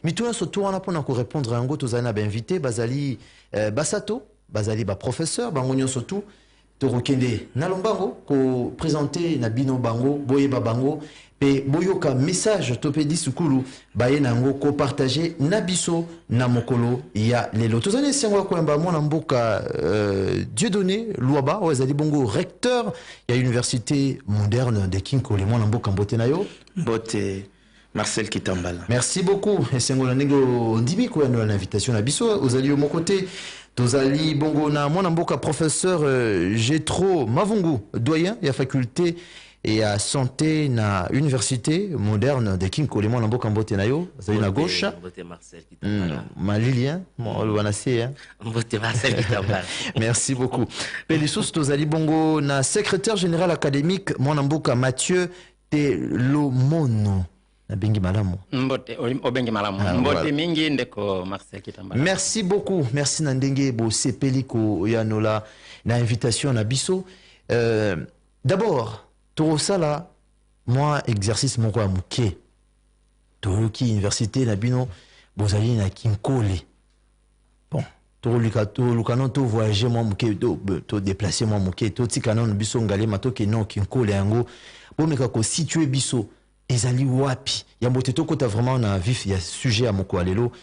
mituna surtout on a pour répondre à un goto zana ba invité bazali basato bazali ba professeur bangonyo surtout torokende na lombango ko présenter na bino bango boye bango pe boyoka message topedi sukulu baye nango ko partager na biso na mokolo ya lelo tozane sengo ko mba mona mboka Dieudonné Luaba wazali bongo recteur ya université moderne de Kinkole mona mboka mbote nayo mbote Marcel Kitambala. Merci beaucoup. Et c'est un nego ndimi ko na l'invitation na biso ozali au mon côté. Tozali bongo na mwana mboka professeur Jetro Mavungu doyen ya faculté et à santé na université moderne de Kinkole mwana mboka mbote nayo ozali na gauche. Mbote Marcel Kitambala. Malilien mo lo wanasi hein. Mbote Marcel Kitambala. Merci beaucoup. Pelisous tozali bongo na secrétaire général académique mwana mboka Mathieu Telomono. Mbote obengi malamu mbote mingi ndeko Marcel Kitambala. Merci beaucoup, merci Nandenge bo sepeliko yanola na invitation na biso. D'abord, torosala moi exercice moko ya muke. Toroki université na bino bozali na Kinkole. Bon, torolukano to voyager moi muke to déplacer moi muke to tikana no biso ngale matoke non Kinkole yango. Bomeka ko situer biso ezali wapi yambote to kota vraiment na vif ya sujet à moko alelo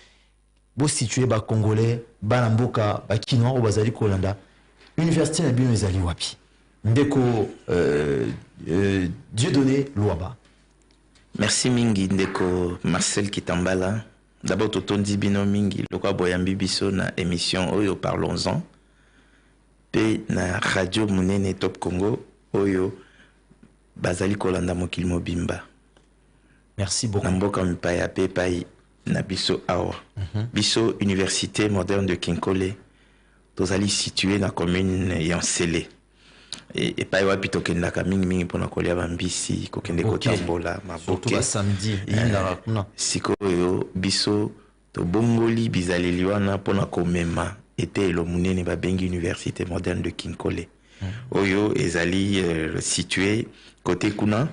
bo situé ba congolais ba na mboka ba kinois o bazali kolanda université na bino ezali wapi ndeko Dieudonné Luaba. Merci mingi ndeko Marcel Kitambala. D'abord totondi bino mingi lokwa boyambi biso na émission oyo parlons-en pe na radio munene Top Congo oyo bazali kolanda mokili mobimba. Merci beaucoup. Namboka mpaya pe pai na biso awa. Biso université moderne de Kinkole. Tozali situé na commune Yansele. Et pai wapi tokendaka mingi pona kolia bambisi kokende kotambola maboke. Surtout ba samedi yinara kuna. Sikoyo biso to bongoli bizaleli wana pona komema ete elo munene ba bengi université moderne de Kinkole. Oyo ezali situé côté kuna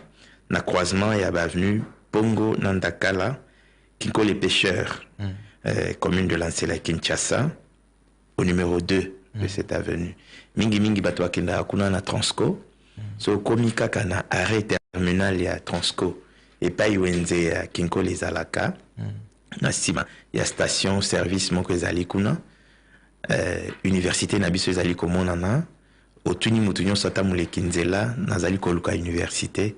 na croisement ya avenue Pongo Nandakala, Kinkole Pêcheurs, commune de Lansela Kinshasa, au numéro 2 de cette avenue. Mingi batwa kenda kuna na Transco, so komika kana arrêt terminal ya Transco, et pas yuenze ya Kinkole Zalaka, na sima ya station service moko ezali kuna, université na biso ezali komonana, otuni mutunyo sata mule kinzela, nazali koluka université,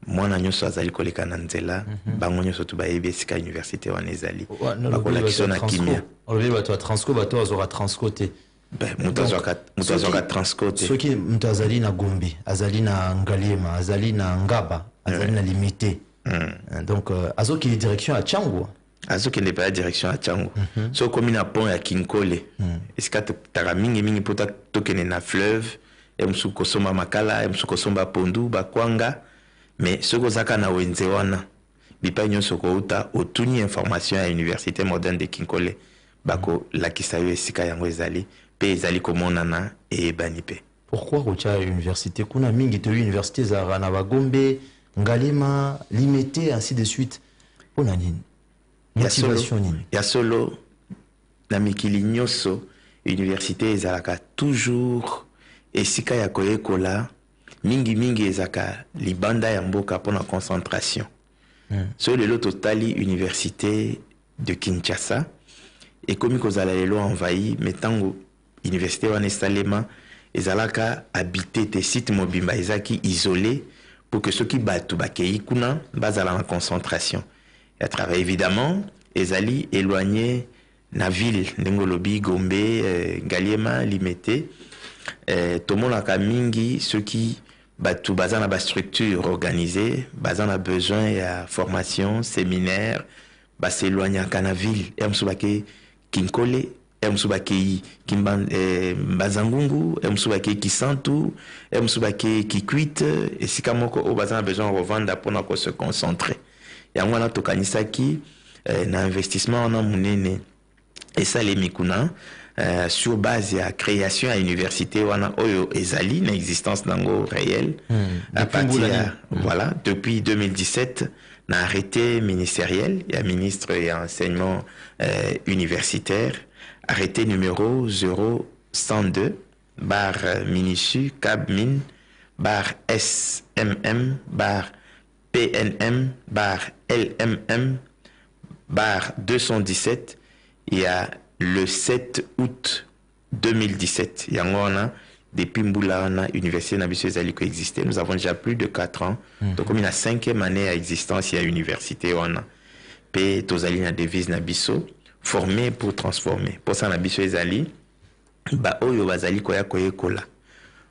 mwana nyonso azali koleka na nzela bango nyonso to bayebi esika université wana ezali bakolakisa na kimia olobi bato ya Transco bato azora Transco te mutu azwaka Transco te soki mutu azali na Gombe azali na Ngaliema azali na Ngaba azali na Limité donc azokende direction ya Tchango azokende pa direction ya Tchango so komi na pont ya Kinkole esika taka mingi pota tokende na fleuve emusu kosomba makala emusu kosomba pondu bakwanga. Mais ce que zaka na wenze wana bipa nyonso ko uta otuni information à université moderne de Kinkole bako lakisa yo esika yango ezali pe ezali komonana e banipe. Pourquoi rocha université kuna mingi to université za na Bagombe Ngalema Limité ainsi de suite pona nini motivation nini ya solo na mikili nyonso université ezalaka toujours esika ya koyekola mingi ezaka libanda ya mboka pona concentration. So lelo totali université de Kinshasa et comme kozala lelo envahi metango université wana esalema ezalaka habité te site mobimba ezaki isolé pour que ceux qui batu bakei kuna bazala en concentration. Et à travers évidemment ezali éloigné na ville ndengolobi Gombe Ngaliema Limité tomonaka mingi ceux qui batu bazana ba structure organisée bazana besoin ya formation séminaire ba s'éloigner kana ville emsubake Kinkole emsubake Mbazangungu emsubake Kisantu emsubake Kikwit esika moko o bazana besoin revendre pour ko se concentrer yango na tokanisaki na investissement na munene et ça les mikuna sur base de la création à l'université wana oyo ezali na existence nango réelle à partir voilà depuis 2017 na arrêté ministériel, il y a ministre et enseignement universitaire, arrêté numéro 0102 bar Minisu Cab Mine bar SMM bar PNM bar LMM bar 217. Il y a le 7 août 2017. Il y a un depuis Mboula, l'université n'a pas existé. Nous avons déjà plus de 4 ans. Donc, comme il y a 5e année à existence, il y a l'université. On a payé Tozali na devise Nabiso, formé pour transformer. Pour ça, Nabiso Ezali, bah, oyo bazali koya koye kola.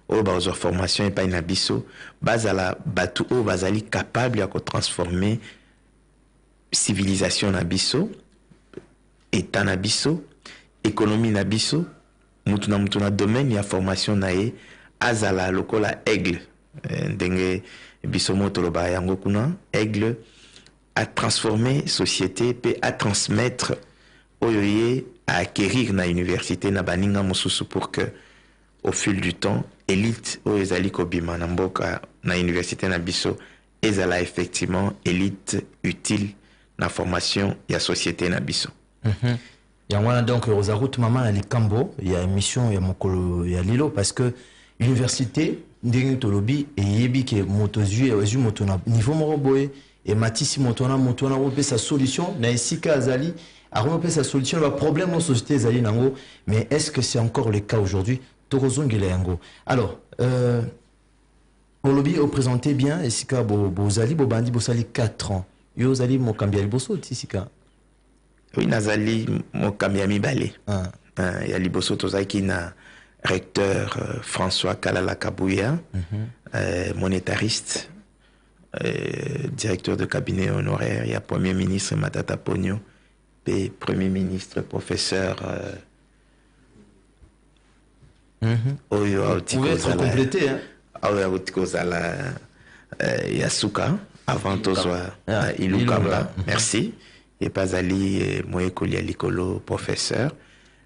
Oyo bazo formation et pas Nabiso, bazala batu oyo bazali capable de transformer civilisation Nabiso, état Nabiso, économie Nabiso. Mutuna domaine ya formation nae azala lokola aigle ndenge bisomoto loba yango kuna aigle à transformer société pe à transmettre oyoye à acquérir na université na baninga mosusu pour que au fil du temps élite oyezali kobima na mboka na université na biso ezala effectivement élite utile na formation ya société na biso. Yangwana donc Rosaroute maman à Likambo, il y a émission, il y a mokolo, il y a Lilo parce que l'université ndenge tolobi et yebi ke motozu et motona niveau moroboé et matisi motona repé sa solution na esika azali a repé sa solution le problème en société azali nango mais est-ce que c'est encore le cas aujourd'hui torozongela yango alors Olobi au présenté bien esika bozali bobandi bosali 4 ans yo zali mokambia liboso tisika. Oui, nazali mokambi mibale. Ya liboso tozaki na recteur François Kalala Kabouya, monétariste, directeur de cabinet honoraire, il y a premier ministre Matata Pogno, et premier ministre professeur Oyo Autiko. Vous pouvez être complété, hein? Oyo Autiko Zala Yasuka, avant Tozwa Ilukamba. Merci. Et pas Ali Moekoli Alikolo, professeur.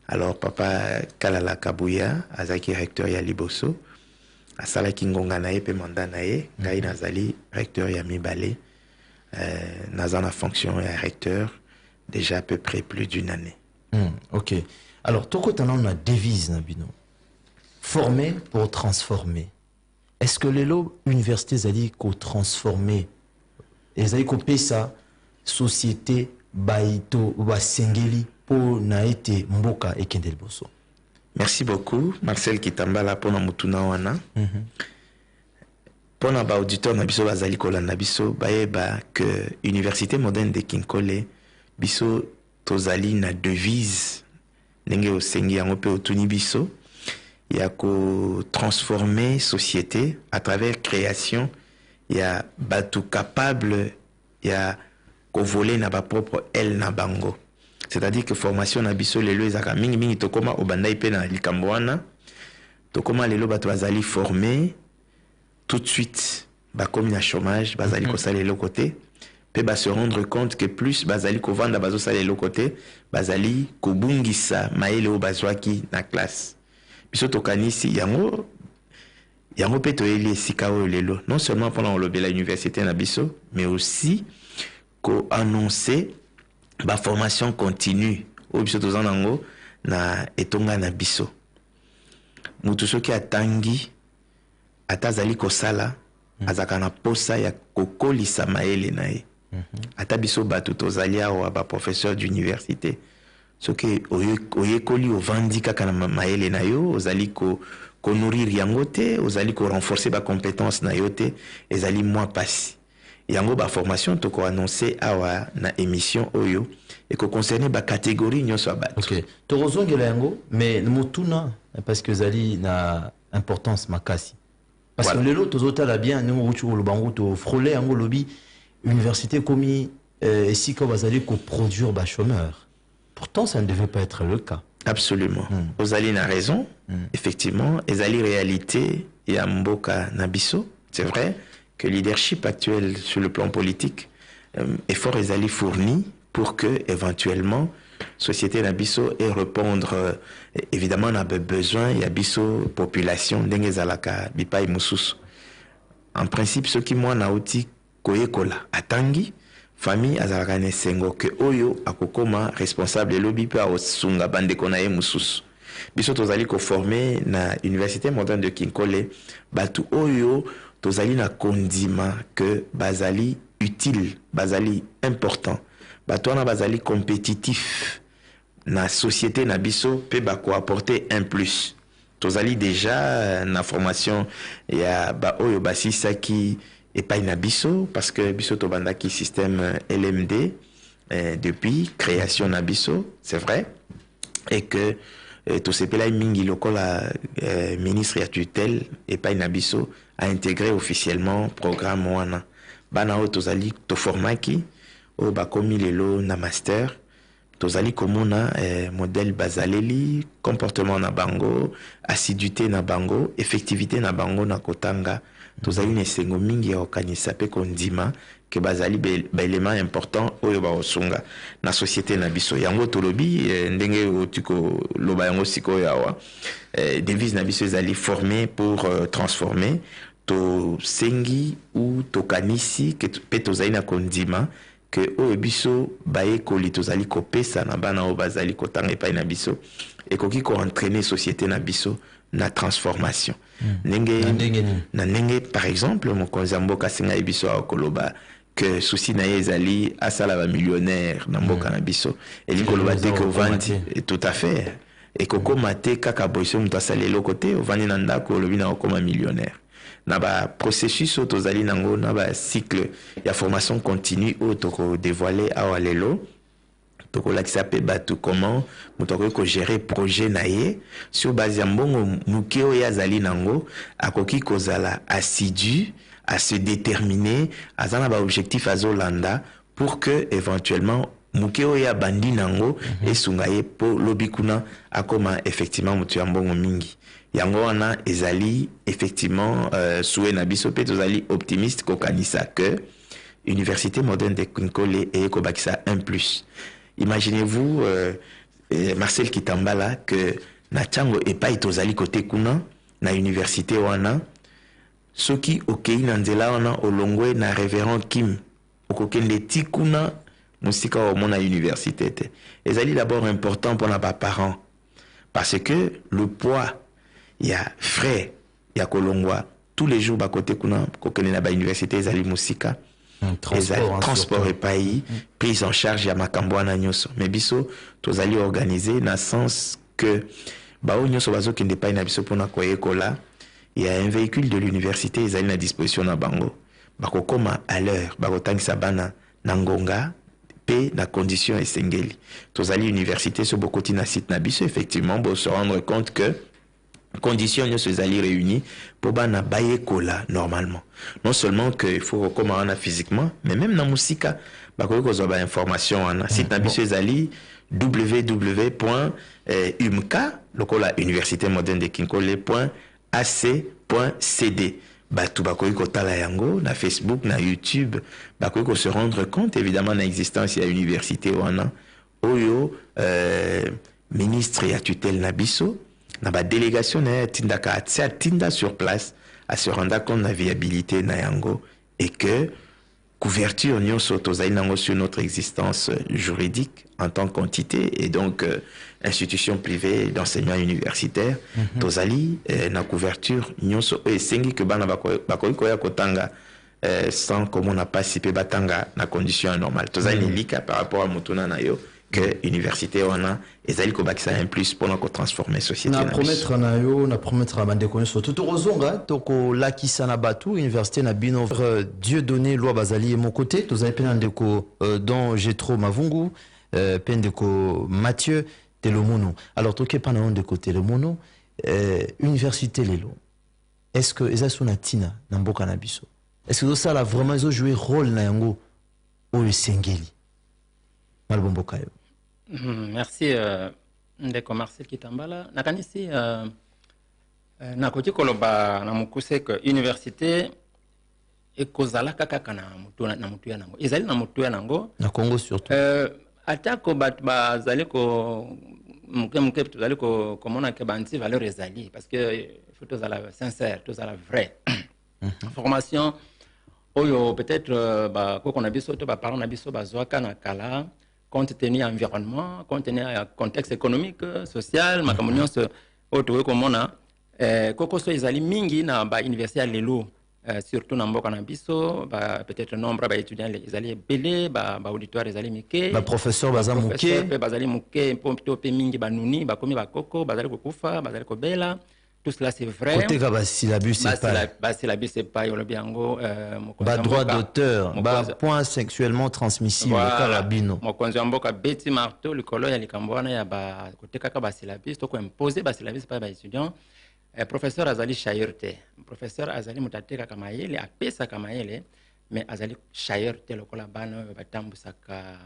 Alors, papa Kalala Kabouya, Azaki recteur ya Liboso, Asala Kingonga nae pe manda nae, Gai Nazali recteur ya Mibale, Nazana fonction ya recteur, déjà à peu près plus d'une année. Ok. Alors, Toko Tanan a devise Nabino. Former pour transformer. Est-ce que les universités Zali ko transformer, et Zali ko pesa société Baito ou Basengeli pour naete mboka et kendel boso. Merci beaucoup Marcel Kitambala pour mutuna wana. Pour na ba auditeur na biso bazali kolanda biso bayeba que Université moderne de Kinkole biso tozali na devise ndenge osengi yango pe otuni biso ya ko transformer société à travers création ya batu capable ya ko voler na ba propre elle na bango. C'est-à-dire que formation na biso lelo ezaka mingi mingi tokoma obandai pe na likambo wana tokoma lelo bato bazali formé tout de suite ba comme na chômage bazali ko sala lelo côté pe ba se rendre compte que plus bazali ko vanda bazo sala lelo côté bazali ko bungisa maele o bazwaki na classe biso tokanisi yango pe toyeli esika oyo lelo non seulement pendant olobela université na biso mais aussi ko annoncer ba formation continue au biso tozanango na etonga na biso mutu soki atangi atazali kosala azaka na posa ya kokolisa maele na ye ata biso bato tozali awa ba professeur d'université soki oyekoli ovandi kaka na maele na yo ozali ko nourrir yango te ozali ko renforcer ba compétence na yo te ezali moins pasi yango ba formation to ko annoncer awa na émission oyo et ko concerner ba catégorie nyonso ba. OK. To rozongela yango mais mutuna parce que zali na importance makasi. Parce voilà. Que lelo tozotala bien nous rutu lo bango to frôler yango lobby université komi ici ko bazali ko produire ba chômeurs. Pourtant ça ne devait pas être le cas. Absolument. Ozali na raison. Effectivement, ezali réalité ya mboka na biso, c'est vrai. Que le leadership actuel sur le plan politique effort ezali fourni pour que éventuellement société na biso et répondre évidemment on a besoin il y a biso population ndenge zalaka bipai mususu en principe ce qui moi na oti koyekola atangi famille azalaka na esengo ke oyo akokoma responsable elobi mpe akosunga bandeko na ye mosusu. Biso tozali koforme na université moderne de Kinkole batu oyo tozali na kondima que bazali utile, bazali important, batu wana bazali compétitif na société na biso pe bako apporter un plus. Tozali déjà na formation ya ba oyo basisaki epai na biso parce que biso tobandaki système LMD depuis création na biso, c'est vrai, et que tout ce pays mingi lokola ministre ya tutelle epai na biso a intégré officiellement programme wana bana o tozali to formaki o bakomi lelo na master tozali komona modèle bazaleli comportement na bango assiduité na bango effectivité na bango na kotanga tozali na esengo mingi ya okanisa pe kondima que bazali ba élément important oyo ba osunga na société na biso yango tolobi ndenge otiko loba yango sikoyo awa devise na biso ezali formé pour transformer to sengi ou to kanisi que pe tozali na kondima que oyo biso baye koli tozali kopesa na bana o bazali kotanga epai na biso ekoki ko entraîner société na biso na transformation na ndenge par exemple mokonzi mboka singa biso akoloba que souci na ezali asala ba millionnaire na mboka na biso elingi koloba te que vandi tout à fait et koko mate kaka boiso muto asala lokote ovandi na ndako lobi na okoma millionnaire na ba processus tozali nango na ba cycle ya formation continue au toko dévoiler awa lelo toko lakisa pe batu comment mutoko ko gérer projet na ye sur base ya mbongo mukeo ya zali nango akoki kozala assidu à se déterminer à un objectif à Zolanda pour que éventuellement mukeo ya bandi nango et sungaye po lobikuna akoma effectivement mutu ya mbongo mingi yango wana ezali effectivement souhait na biso pe tozali optimiste kokanisa que université moderne de Kinkole et kobakisa un plus. Imaginez-vous Marcel Kitambala que na chango epai tozali côté kuna na université wana soki okei na nzela wana olongwe na révérend Kim okokende tikuna musika wa mona université te ezali d'abord important pour na ba parents parce que le poids ya frais ya kolongwa tous les jours ba côté kuna kokende na ba université ezali musika transport et pays prise en charge ya makambo wana nyoso mais biso tozali organiser na sens que ba o nyoso bazokende pai na biso pona koyekola. Il y a un véhicule de l'université, ils ont à disposition na bango. Bako koma à l'heure, bako tangisa bana nangonga, pe na condition esengeli. Tozali université sur bokoti na site na biso, effectivement, pour se rendre compte que conditions ne se zali réunies pour bana baye kola normalement. Non seulement que il faut recommander physiquement, mais même na musika, bako ko zoba information na site na biso zali www.umka, lokola université moderne de Kinkole.ac.cd. Batu bakoki kotala yango na Facebook, na YouTube, bakoki ko se rendre compte évidemment na existence ya université wana oyo ministre ya tutelle na biso na ba délégation na tindaka tinda sur place à se rendre compte na viabilité na yango et que couverture nyonso tozali nango sur notre existence juridique en tant qu'entité et donc institution privée d'enseignement universitaire tozali na couverture nyonso esengi que bana bakoki koya kotanga sans comme on n'a pas sipé batanga na condition normale tozali lika par rapport à mutuna na yo que université wana ezali ko bakisa un plus pour ko transformer société na promettre na yo na promettre na bande connaissance tout rozonga toko lakisa na batu université na bino Dieu donné loi bazali mon côté tozali pena ndeko dans Jetro Mavungu pendeko Mathieu Telomono alors toke pana de côté le mono université lelo est-ce que ezasuna tina na mboka na biso est-ce que ça là vraiment ils ont joué rôle na yango o sengeli malbomboka yo. Merci ndeko Marcel Kitambala nakanisi nakoki koloba na mukuse que université ekozala kaka na mutu ya nango ezali na mutu ya nango na Congo surtout atako bazali ko muke tozali ko komona ke banti valeur ezali parce que faut tozala sincère tozala vrai formation oyo peut-être koko na biso to parents na biso bazwaka na kala compte tenu environnement, compte tenu contexte économique, social, makambo nyonso oyo tokoki komona koko so ezali mingi na université ya lelo. Surtout na mboka na biso peut-être nombre ba étudiants ezali ebele auditoire ezali mike professeur baza muke pe bazali muke to pe mingi banuni bakomi bakoko bazali kokufa bazali kobela. Tout cela c'est vrai. Côté ka syllabus c'est pas syllabus c'est pas yolobi yango droit d'auteur point sexuellement transmissible carabino mokonzi ya mboka beti marteau likolo ya likambo wana ya côté kaka syllabus to ko imposer syllabus pa étudiants. Professeur azali shayer te professeur azali mutateka kama yele apesa kama yele mais azali shayer te lokola bana batambusaka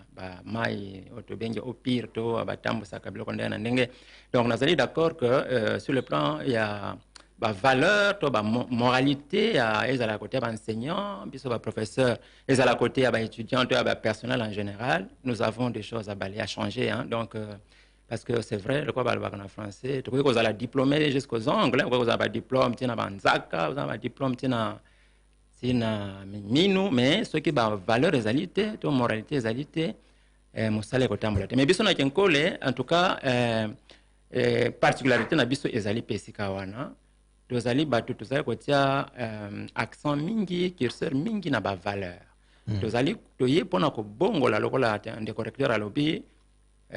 mai otobengi au pire to batambusaka biloko ndenge na ndenge. Donc nazali d'accord que sur le plan il y a valeur to moralité ya ezala côté enseignant biso professeur ezala côté ya étudiant to ya personnel en général. Nous avons des choses à balayer à changer hein. Donc parce que c'est vrai, le quoi en français, tu vois que vous avez diplômé jusqu'aux ongles, vous avez un diplôme, tu as un zaka, vous avez un diplôme, tu as un minou, mais ce qui est valeur des alités, ton moralité des alités, mon salaire au temps. Mais biso na kenkole, en tout cas, particularité na biso ezali pesika wana, tozali batu tozali kotia accent mingi, curseur mingi na ba valeur. Tozali toye pona ko bongo la lokola de correcteur à lobby.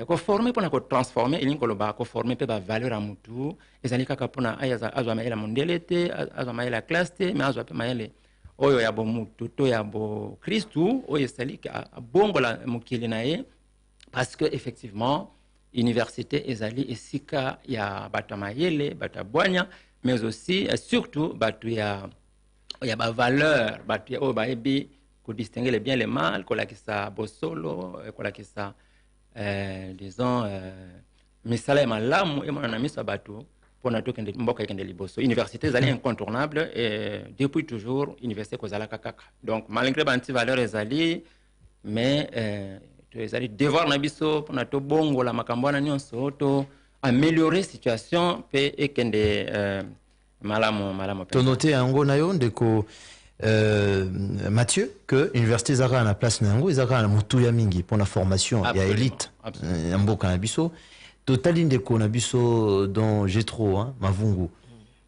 Ko former pona ko transformer elingo loba ko former pe ba valeur a mutu ezali kaka pona azwa maela mondelete azwa maela classe te mais azwa pe maele oyo ya bo mutu to ya bo Christu oyo ezali ka bongo la mukili na ye parce que effectivement université ezali esika ya bata mayele bata bwanya mais aussi surtout batu ya ba valeur batu ya oyo ba ebi ko distinguer les bien les mal ko la kisa bosolo ko la kisa disons misala malamu et mon ami sabato pour na tokende mboka ekende liboso université ezali incontournable et depuis toujours université kozala kaka. Donc malgré banti valeur ezali mais to ezali devoir na biso pour na to bongo la makambo na nyonso to améliorer situation pe ekende malamu to noter yango na yo ndeko Mathieu, que l'université Zara a la place nango, Zara a la mutuya mingi pour la formation, il y a élite, Ambo Kanabiso, total indeko nabiso dont j'ai trop, hein, Mavungu.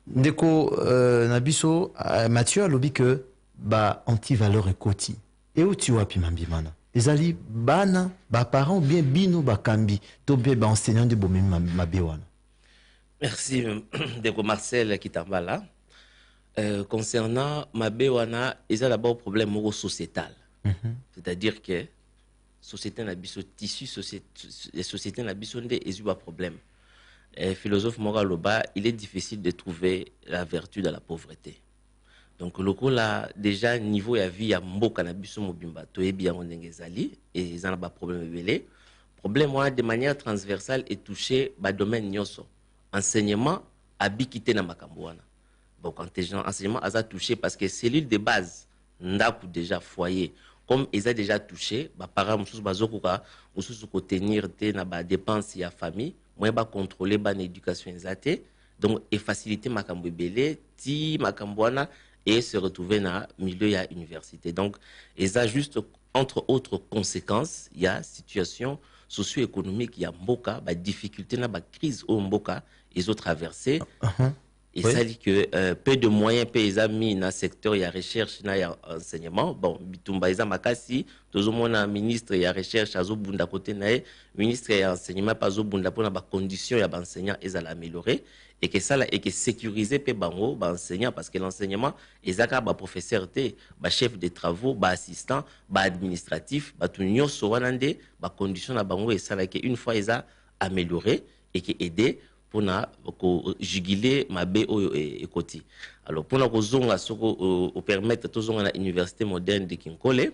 Ndeko nabiso, Mathieu a lobby que ba anti-valeur et koti. Et où tu vois pimambimana? Les ali bana, ba parents ou bien bino ba kambi, to bien ba enseignant de bomé mabewana. Merci, Ndeko Marcel Kitambala. Concernant Mabewana, il y a d'abord un problème sociétal. C'est-à-dire que société n'a pas tissu, les sociétés n'a pas problème. Philosophe Moraloba, il est difficile de trouver la vertu dans la pauvreté. Donc le coup là, déjà niveau ya vie ya mboka na biso mobimba to ebi ya ngezali et ils ont pas problème belé. Problème moi de manière transversale est touché ba domaine nyonso. Enseignement abikité na makamboana. Donc, enseignement a touché parce que cellule de base, ndaku déjà foyer, comme ils ont déjà touché, bah parents mususu bazokoka mususu ko tenir te na ba dépenses ya famille, moi ba contrôler ba éducation exate, donc et faciliter makambo belé, ti makambwana et se retrouver na milieu ya université. Donc, ils ont juste entre autres conséquences, il y a situation socio-économique, il y a mboka, ba difficulté na ba crise au mboka, ils ont traversé. Et ça dit que peu de moyens mis dans le secteur, il y a recherche, il y a enseignement. Bon, Bitumba Isa Makasi, tout le monde a ministre, il y a recherche, à Zobunda côté nae, ministre et enseignement, pas Zobunda pour la condition, il y a enseignant, ils ont amélioré. Et que ça, et que sécuriser pe bango, enseignant, parce que l'enseignement, ils ont professeur, chef de travaux, assistant, administratif, tout nyo sowanande, condition à bango, et ça, une fois ils ont amélioré, et qui aidé, pour na juguler ma BO et côté. Alors pour na kozonga soko permettre tozonga na université moderne de Kinkole.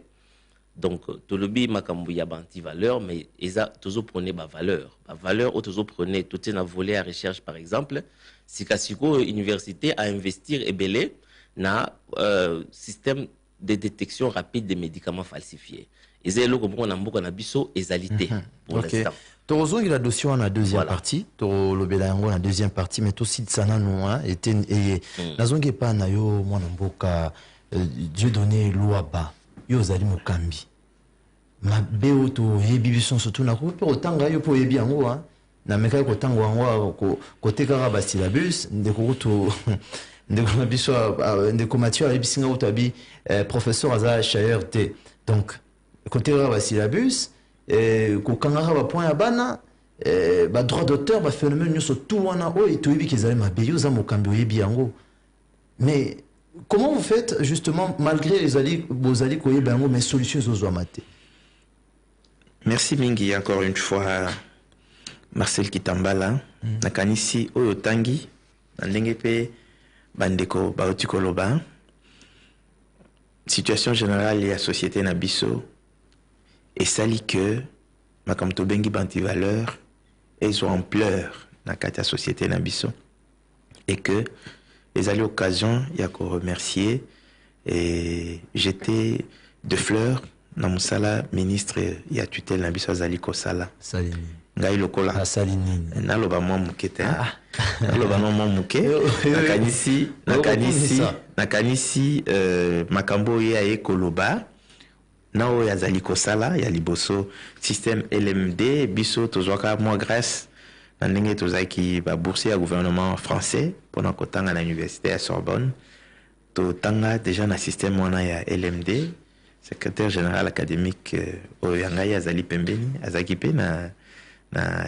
Donc tolobi makambu ya banti valeur mais eza tozo prenez ba valeur. Ba valeur o tozo prenez tout na volet à recherche par exemple, sikasiko université à investir et belé na système de détection rapide des médicaments falsifiés. Ezelo ko na mboka na biso ezalité pour l'instant. Torozo il a dossier en la deuxième partie, Toro lobela yango na deuxième partie mais aussi sana no hein était nazonge pa na yo mwana mboka Dieu donné Louaba yo zali mokambi mabe oto yebi biso surtout na ko pe otanga yo po yebi yango hein na meka ko tango yango ko tekaka ba syllabus ndeko to ndeko na biso ndeko Mathieu abisinga otabi professeur aza chayer te donc côté ba syllabus ko kangaka ba point ya bana ba droit d'auteur ba phénomène nyonso tout wana o etoyebi kezali mabe yo za mokambi oyebi yango. Mais comment vous faites justement malgré les alliés, vos alliés mais solutions aux amate? Merci mingi encore une fois Marcel Kitambala. Nakanisi oyo tangi ndenge pe bandeko baotiko loba. Situation générale et la société na biso et sali que makamto bengi banti valeur et sont en pleurs na kati société na biso et que les alliés occasion il y a qu'on remercier et j'étais de fleurs dans mon sala ministre il y a tutelle na biso azali ko sala salini ngai lokola salini na loba mo mukete na loba no mo muke nakanisi makambo ya ekoloba na o yazali ko sala ya liboso système LMD biso tozwaka moi grâce na ndenge tozaki ba boursier ya gouvernement français pendant kotanga na université à Sorbonne to tanga déjà na système wana ya LMD secrétaire général académique o yangai azali pembeni azaki pe na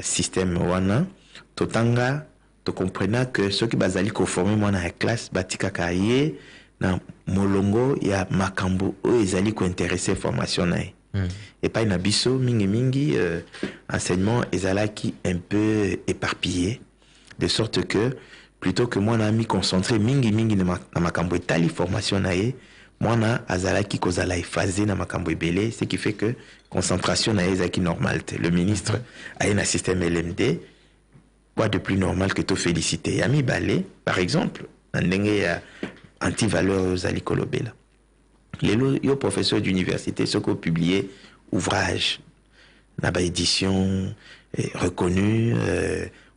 système wana to tanga to comprena que ceux qui bazali ko former mwana ya classe batika kaye na molongo ya makambo o ezali ko intéresser formation na et pas na biso mingi enseignement ezalaki un peu éparpillé de sorte que plutôt que moi na mi concentré mingi na makambo etali formation na moi na azalaki kozala effacé na makambo ebele ce qui fait que concentration na ezaki normale le ministre a un système LMD quoi de plus normal que to féliciter Yami Balé par exemple ndenge ya anti-valeur zali kolobela les professeurs d'université ceux qui ont publié ouvrage na ba édition reconnue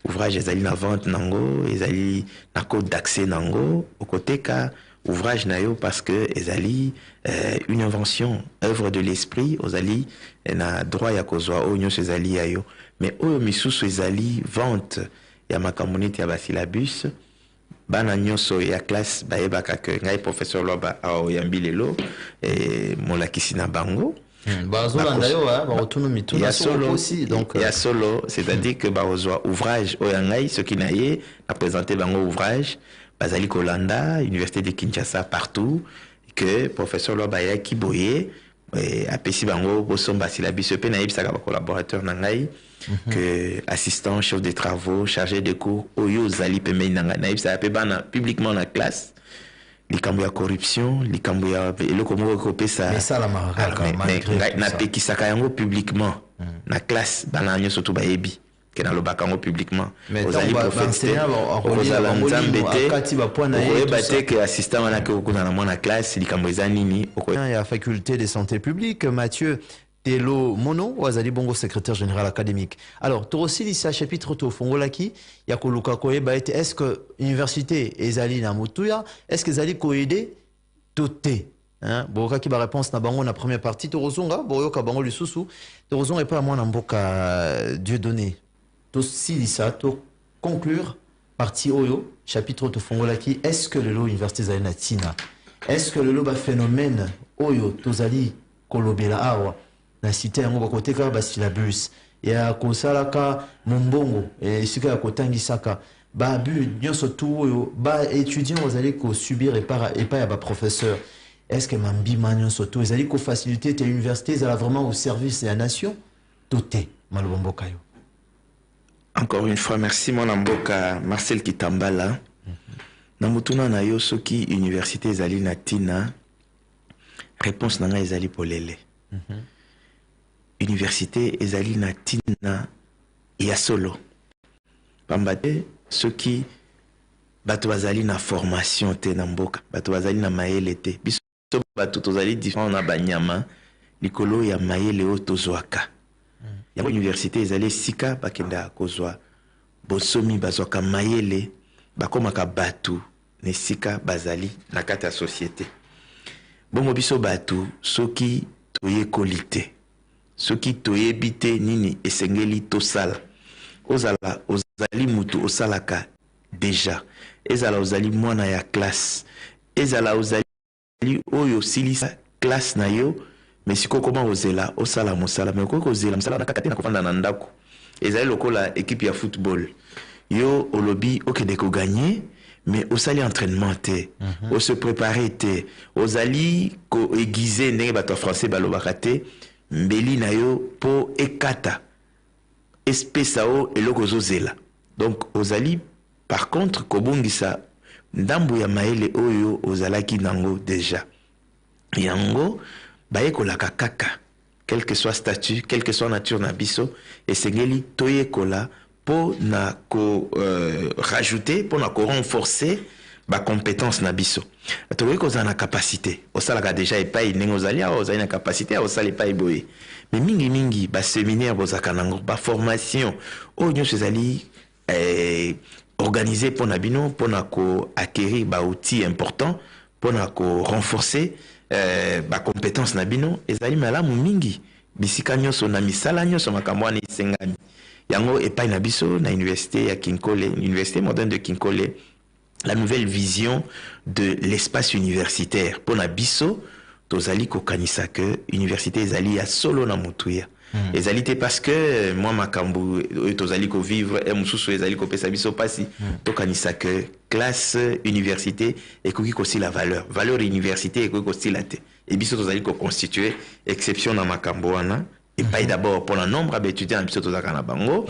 ouvrage ezali na vente nango ezali na code d'accès nango au côté ka ouvrage na yo parce que ezali une invention œuvre de l'esprit ozali na droit ya kozwa o nyonso ezali ya yo mais oyo misusu ezali vente ya makambo ya ba syllabus bana nyonso ya classe bayebaka que ngai professeur loba aoyambi lelo molakisi na bango solo c'est-à-dire que bazwa ouvrage oyangai ce qui naie a présenté bango ouvrage bazali kolanda université de Kinshasa partout que professeur loba ya kiboye apesi bango bosomba syllabus pe na yebisaka ba collaborateur na ngai que assistant chef de travaux chargé de cours oyo zali pembe nanga na yebisaka pe bana publiquement na classe likambo ya corruption likambo ya eloko moko kopesa mais ça la maraka na pekisaka yango publiquement na classe bana nyonso to bayebi ke na lobaka yango publiquement ozali professeur ozala nzambe te okoyeba te ke assistant wana ke okuna na mwana classe likambo eza nini ya faculté de santé publique Mathieu Telo Mono wazali bongo secrétaire général académique. Alors aussi lisa chapitre to fongolaki ya koluka koyeba ete est-ce que université ezali na mutuya est-ce que ezali koyede toté hein boka ki ba réponse na bango na première partie torozonga boyoka bango lisusu torozonga epa mwana mboka Dieu donné to silisa to conclure partie oyo chapitre to fongolaki est-ce que le université ezali na tina est-ce que le ba phénomène oyo tozali kolobela awa na cité yango bakoteka ba syllabus ya kosalaka mombongo esika ya kotangisaka ba bu nyonso tu oyo ba étudiant ozali ko subir et pas ya ba professeur est-ce que mambi nyonso tu ezali ko faciliter tes universités ezala vraiment au service de la nation toté malobomboka yo. Encore une fois merci mon mboka Marcel Kitambala na mutuna na yo soki université ezali na tina réponse nanga ezali polele université ezali na tina ya solo pambate ceux qui bato bazali na formation te na mboka bato bazali na mayele te biso bato tozali différent na banyama likolo ya mayele o tozwaka ya université ezali sika bakenda kozwa bosomi bazwaka mayele bakomaka bato ne sika bazali na kati ya société bongo biso bato soki toyekoli te soki toyebi te nini esengeli tosala ozali mutu osalaka déjà ezala ozali mwana ya classe ezala ozali oyo osilisa classe na yo mais siko koma ozela osala mosala mais okoki kozela mosala na kaka te na kofanda na ndako ezali lokola équipe ya football yo olobi okende koganye mais osali entraînement te o se préparer te ozali ko aiguiser ndenge bato français balobaka te mbeli na yo po ekata espesa o eloko ozozela donc ozali par contre kobongisa ndambu ya maele oyo ozalaki nango déjà yango bayekolaka kaka quel que soit statut quel que soit nature na biso esengeli toyekola po na ko rajouter po na ko renforcer ba compétence na biso tokoki kozala na capacité osalaka déjà epai ndenge ozali awa ozali na capacité osala epai boye mais mingi ba séminaire bozaka nango ba formation oyo nyonso ezali organisé pour na bino pour na ko acquérir ba outils importants pour na ko renforcer ba compétence na bino ezali malamu mingi bisika nyonso na misala nyonso makambo wana isengami yango epai na biso na université ya Kinkole université moderne de Kinkole la nouvelle vision de l'espace universitaire pour na biso tozali kokanisa que université ezali ya solo na mutuya ezali te parce que moi makambo tozali ko vivre et mususu ezali ko pesa biso pasi tokanisa que classe université ekoki ko si la valeur université ekoki ko si la te et biso tozali ko constituer exception na makambo wana et pas d'abord pour le nombre d'étudiants biso tozaka na bango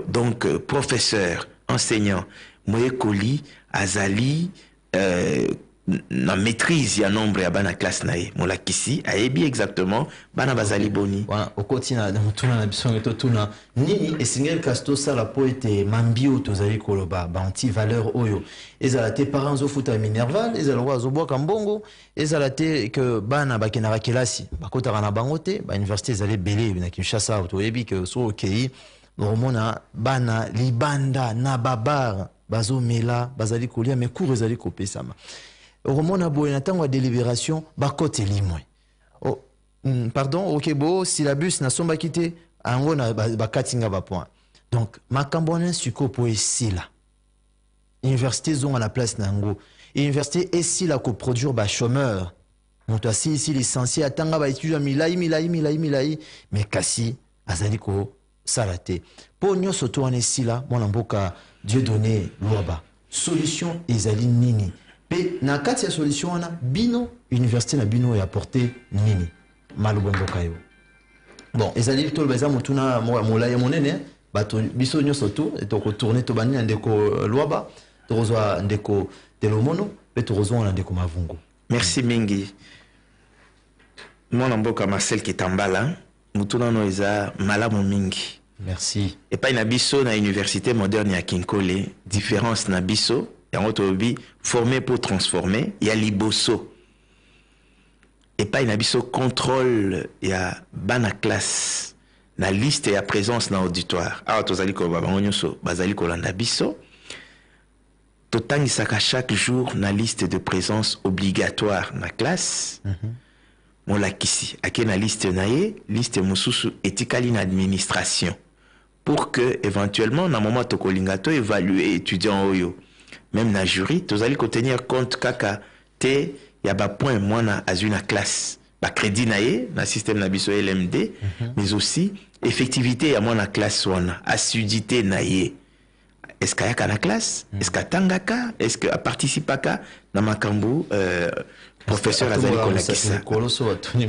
donc professeur enseignant moyekoli azali na maîtrise ya nombre ya bana classe nae molakisi ayebi exactement bana bazali boni wana okoti na mutuna na biso to tuna nini esengeli kasto sala po ete mambio tozali koloba ba anti valeur oyo ezala te parents ofuta minerval ezala wa zobwaka mbongo ezala te que bana bakena kelasi bakotaka na bango te ba université ezali belé na Kinshasa oyebi que so okei normona bana libanda na babar bazomela bazali kolia mais cours ezali kopesama romona boye na tango ya délibération bakote limwe pardon ok bo syllabus na somba kite ango na bakatinga ba point donc makambo wana siko po esila université zonga na place nango université esila ko produire ba chômeur moto asi ici licencié atanga ba étudiant milai mais kasi azali ko salate po nyonso to wana esila mwana mboka Dieu donné loba solution ezali nini pe na kati ya solution wana bino université na bino ya porter nini malobo mboka yo bon ezali to baza mutuna molai monene bato biso nyonso to ko tourner to bani ndeko loba to rozwa ndeko telomono pe to rozwa ndeko mavungu. Merci mingi mwana mboka Marcel Kitambala mutuna no eza malamu mingi. Merci. Et pas na biso na université moderne ya Kinkole différence na biso yango tobi formé pour transformer ya liboso et pas na biso contrôle ya bana classe na liste ya présence na auditoire awa tozali ko bango nyonso bazali kolanda biso totangisaka chaque jour na liste de présence obligatoire na classe molakisi ake na liste na ye liste mususu etikali na administration pour que éventuellement na moment tokolinga to évaluer étudiant oyo même na jury tozali ko tenir compte kaka te ya ba point mwana azui na classe ba crédit na ye na système na biso LMD mais aussi effectivité ya mwana classe wana assiduité na ye est-ce kayaka na classe est-ce katangaka est-ce que participaka na makambo professeur azali kolakisa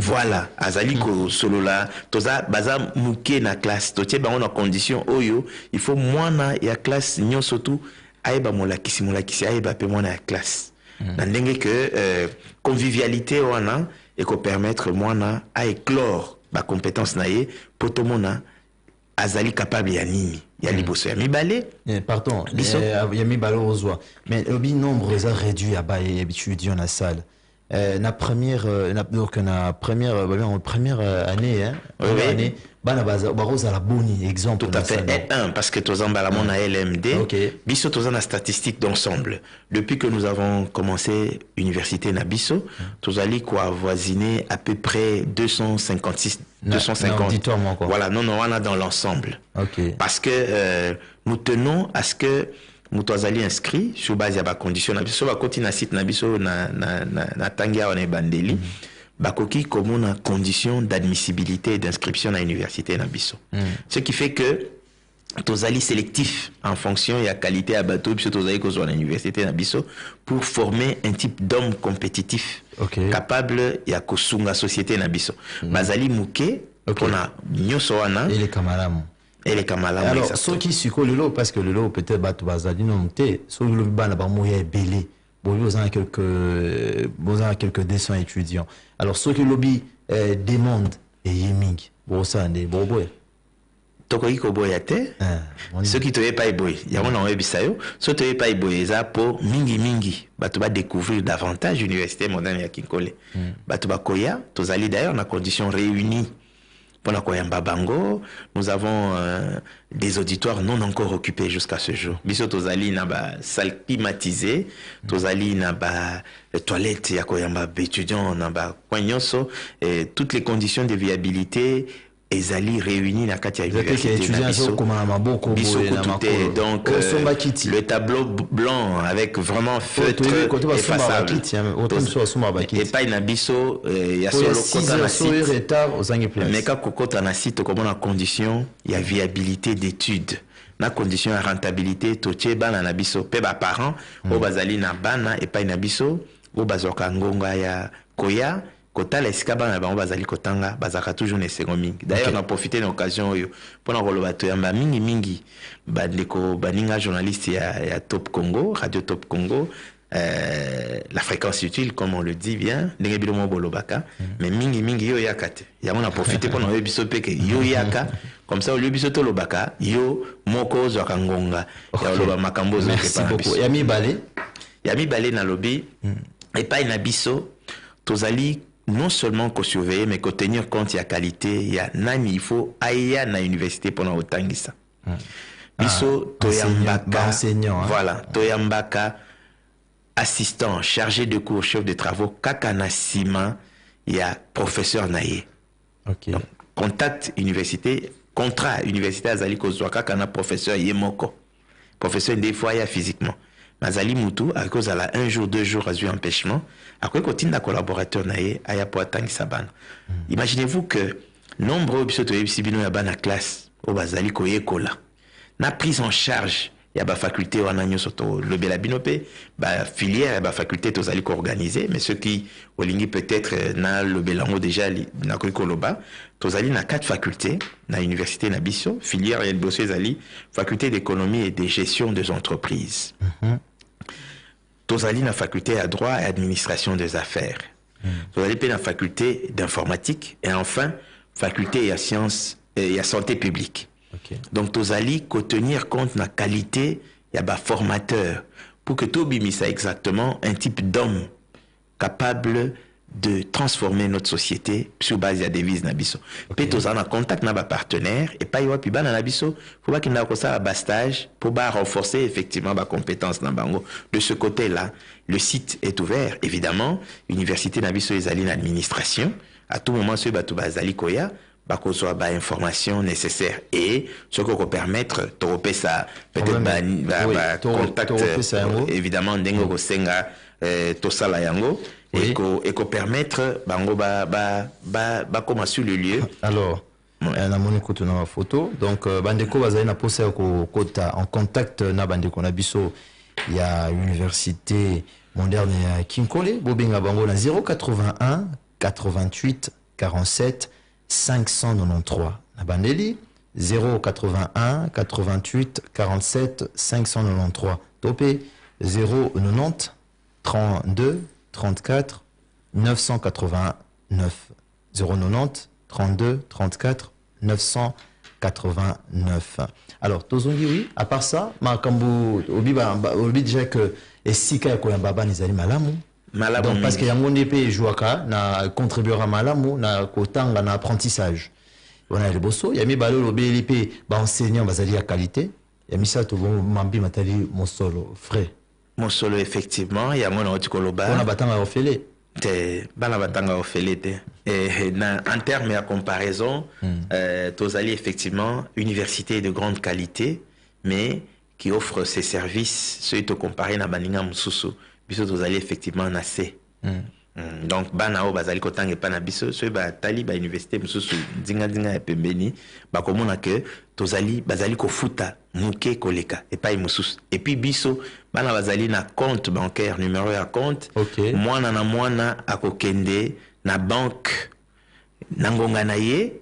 voilà azali ko solola toza baza muke na classe totie bango na condition oyo il faut mwana ya classe nyonso tu ayeba molakisi ayeba pe mwana ya classe na ndenge que convivialité wana et ko permettre mwana a éclore ba compétence na ye potomona azali capable ya nini ya liboso ya mibale pardon ya mibale ozwa mais le nombre est réduit à ba étudiants na salle donc na première année hein Oui, première oui. année bana baza la boni exemple Tout à fait. Et un, parce que tous en balamon à LMD, Ok. Bisso tous en a statistique d'ensemble. Depuis que nous avons commencé l'université Nabisso, tous allés quoi avoisiner à peu près 256, Na 250. auditoire, moi, quoi. Voilà, non, on a dans l'ensemble. Ok. Parce que nous tenons à ce que nous allons inscrits sur base de la condition. Nabisso va continuer à site Nabisso na tangia on est bandeli. Bakoki comme une condition d'admissibilité et d'inscription à l'université Nabisso. Ce qui fait que tozali sélectif en fonction de la qualité à bateau puisque tozali ko à l'université Nabisso pour former un type d'homme compétitif capable ya kosunga société Nabisso. Bazali muke on a nyoso wana et les camarades et les camarades. alors ceux qui suivent le lot parce que le lot peut-être batu bazali non té ceux qui le bana ba moya belé bon vous avez quelques dessins étudiants alors ceux qui lobby demandent et yeming bon ça des bobo tokoki koboya te soki toye pa eboye yango na oyebisa yo so toye pa eboye eza po mingi bato découvrir davantage l'université moderne ya Kinkole bato bakoya tozali d'ailleurs na condition réunie pour la koyamba bango. Nous avons des auditoires non encore occupés jusqu'à ce jour. Biso tozali na ba salle climatisée, tozali na ba toilette ya koyamba étudiants na ba koyonso et toutes les conditions de viabilité ezali réunis na kati ya université na biso. Biso kutute donc le tableau blanc avec vraiment feutre effaçable. Et pas na biso ya solo kota na site. Mais quand kokota na site comme on a condition il y a viabilité d'études. Na condition ya rentabilité totie bana na biso pe ba parents o bazali na bana et pas na biso o bazoka ngonga ya koya kota la escaba na bango bazali kotanga bazaka toujours ne segomi. D'ailleurs on a profité de l'occasion pour na koloba to yamba mingi bandeko baninga journaliste ya Top Congo, Radio Top Congo, la fréquence utile comme on le dit bien ndenge bilomo bolobaka mais mingi yo yakate ya on a profité pour na biso peke yo yaka comme ça au lieu biso to lobaka yo moko zo kangonga ya loba makambo zo merci beaucoup yami balé na lobby et pas na biso tozali non seulement qu'on surveille, mais qu'on tenir compte de la qualité, il y a nani, il faut aïe na université pendant autant que ça. Biso toyambaka, enseignant, voilà, toyambaka, assistant, chargé de cours, chef de travaux, kakana sima, il y a professeur naïe. Donc, contact université, contrat université azali kozwa kakana professeur yemoko. Professeur des fois il y a physiquement. Mazali Moutou, à cause de la 1 jour, 2 jours, a eu empêchement. Après, continue à collaborateur naïe, à Yapoatang Saban. Imaginez-vous que nombreux bisotoye bisibino ya bana classe, au bazali koye kola. Na prise en charge, ya ba faculté wana nyosoto le belabinope, ba filière ba faculté tozali ko organiser, mais ceux qui olingi peut-être na le belango déjà na ko koloba, tozali na 4 facultés na université na biso, filière ya bosso ezali faculté d'économie et de gestion des entreprises. Tozali na faculté à droit et administration des affaires. Tozali pe na faculté d'informatique et enfin faculté à sciences et à santé publique. Donc tozali ko tenir compte de la qualité ya ba formateur pour que tout bimisa exactement un type d'homme capable de transformer notre société sur base de devises nabiso. Peut tous en contact na ba partenaire et pas yopi bana nabiso, faut pas qu'il n'a ça ba stage pour ba renforcer effectivement ba compétences na bango. De ce côté-là, le site est ouvert évidemment, université nabiso ezaline administration, à tout moment ce batu bazali koya bakozwa ba information nécessaire et ce qu'on peut permettre de ça peut-être ba contact évidemment ndengo ko senga to sala yango et qu'on permettre bango ba comment sur le lieu. Alors na moni ko tuna photo donc bandeko bazali na posa ko kota en contact na bandeko na biso ya université moderne ya Kinkole bobenga bango na 081 88 47 593 na bandeli 081 88 47 593 topé 090 32 34 989 090 32 34 989. Alors tozongi oui à part ça makambo obi déjà que esika ya koyamba bana ezali malamu malamu donc parce que mingi. yango ndepe jouaka na contribuera malamu na kotanga na apprentissage wana liboso ya mibale lobeli pe ba enseignant bazali ya qualité ya misato bon mambi matali mosolo frais Mosolo effectivement yango na oti koloba wana batanga ofele te bana batanga ofele te en termes de comparaison tozali effectivement université de grande qualité mais qui offre ses services ceux te comparer na baninga mususu biso tozali effectivement na C. Donc bana o bazali kotanga pa na biso ceux ba tali ba université mususu dinga ya pembeni ba komona que tozali bazali kofuta muke koleka et pas mususu et puis biso bana bazali na compte bancaire numéro ya compte mwana na mwana akokende na banque nangonga na ye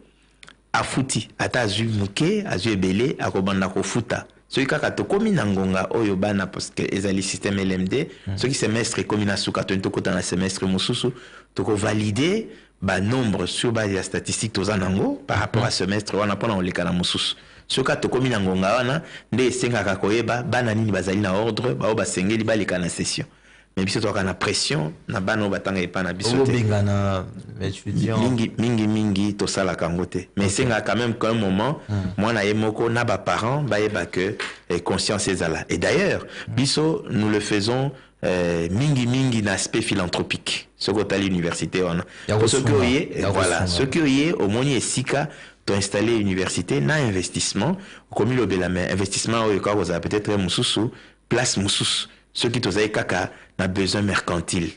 afuti ata azwi muke azwi ebele akobanda kofuta soki kaka tokomi na ngonga oyo bana parce que ezali système LMD soki semestre ekomi na suka tokota na semestre mosusu tokovalider ba nombre sur base ya statistique toza nango par rapport à semestre wana mpona koleka na mosusu soki tokomi na ngonga wana nde esengaka koyeba bana nini bazali na ordre bao basengeli baleka na session mais biso toka na pression na bana oyo batanga epa na biso te mingi tosalaka yango te mais esengaka quand même qu'un moment mwana ye moko na baparent bayeba que conscience ezala et d'ailleurs biso nous le faisons mingi na aspect philanthropique soki otali université wana soki oye voilà soki oye omoni esika to installer université na investissement okomi lobela mais investissement oyo kaka kozala peut-être mosusu place mosusu ceux qui tozali kaka na besoin mercantile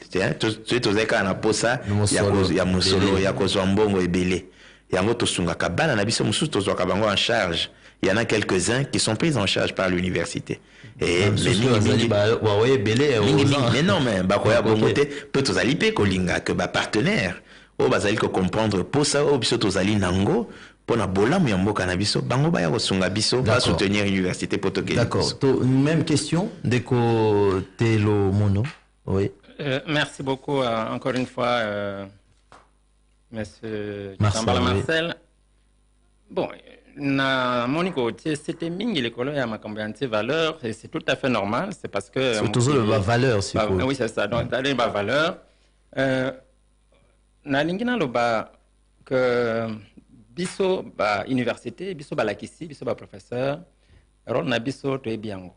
ceux tozali kaka na posa ya mosolo ya kozwa mbongo ebele yango tosungaka bana na biso mosusu tozwaka bango en charge. Il y en a quelques-uns qui sont pris en charge par l'université. Et mais non mais bakoya bongo te peut tozali pe kolinga que ba partenaire o bazali ko comprendre posa o biso tozali nango pona bolamu ya mboka na biso bango baya kosunga biso ba soutenir l'université Potoke. D'accord. Même question Deko Telo Mono. Oui. Merci beaucoup encore une fois monsieur Kitambala Marcel. Bon, na moniko c'était mingi l'école ya makambo ya valeur et c'est tout à fait normal, c'est parce que c'est toujours la valeur si vous. Oui, c'est ça. Donc d'aller ba valeur na lingina lo ba que biso ba université biso ba lakisi biso ba professeur rôle na biso to ebiango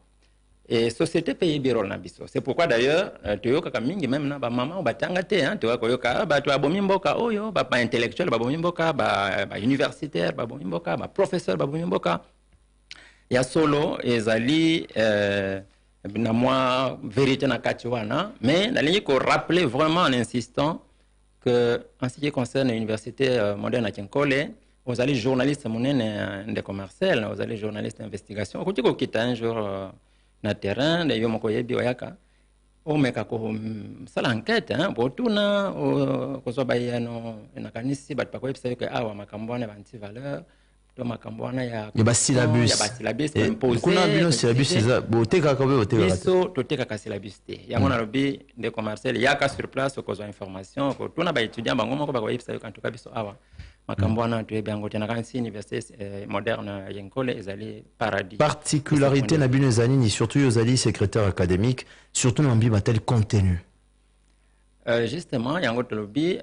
et société pays birol na biso. C'est pourquoi d'ailleurs toyoka ka mingi même na ba mama ba tangate hein to koyoka ba to abomi mboka oyo ba intellectuel ba bomi mboka ba universitaire ba bomi mboka ba professeur ba bomi mboka ya solo ezali na moi vérité na kati wana mais na ligne ko rappeler vraiment en insistant que en ce qui concerne l'université moderne à Kinkole vous allez journaliste monene de commercial vous allez journaliste d'investigation ko tiko kita un jour na terrain de yomo ko yebi oyaka o meka ko sala enquête hein botuna ko so bayano na kanisi bat pa ko yebisa ke awa makambona ba anti valeur to makambona ya ba syllabus imposé kuna bino syllabus za boteka ka boteka so to teka ka syllabus te yango na lobi de commercial yaka sur place ko zo information ko tuna ba étudiant bango moko ba ko yebisa ko antuka biso awa makambona to yebi ngote na kanisi université moderne yenkole ezali paradis. Particularité na bino ezali ni surtout yozali secrétaire académique surtout na mbiba tel contenu. Justement yango to lobi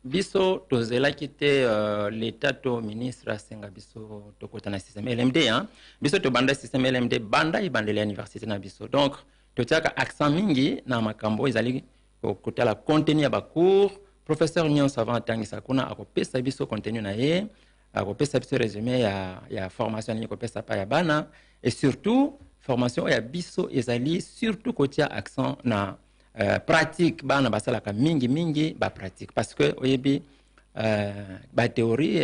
biso tozela kite l'état to ministre asenga biso to kota na système LMD hein biso to banda système LMD banda ibandele université na biso donc to tiaka accent mingi na makambo ezali kota la contenu ya ba cours professeur nyon savant tangisa kuna akopesa biso contenu na ye akopesa biso résumé ya formation ni kopesa pa ya bana et surtout formation ya biso ezali surtout kotia accent na pratique bana basalaka mingi ba pratique parce que oyebi ba théorie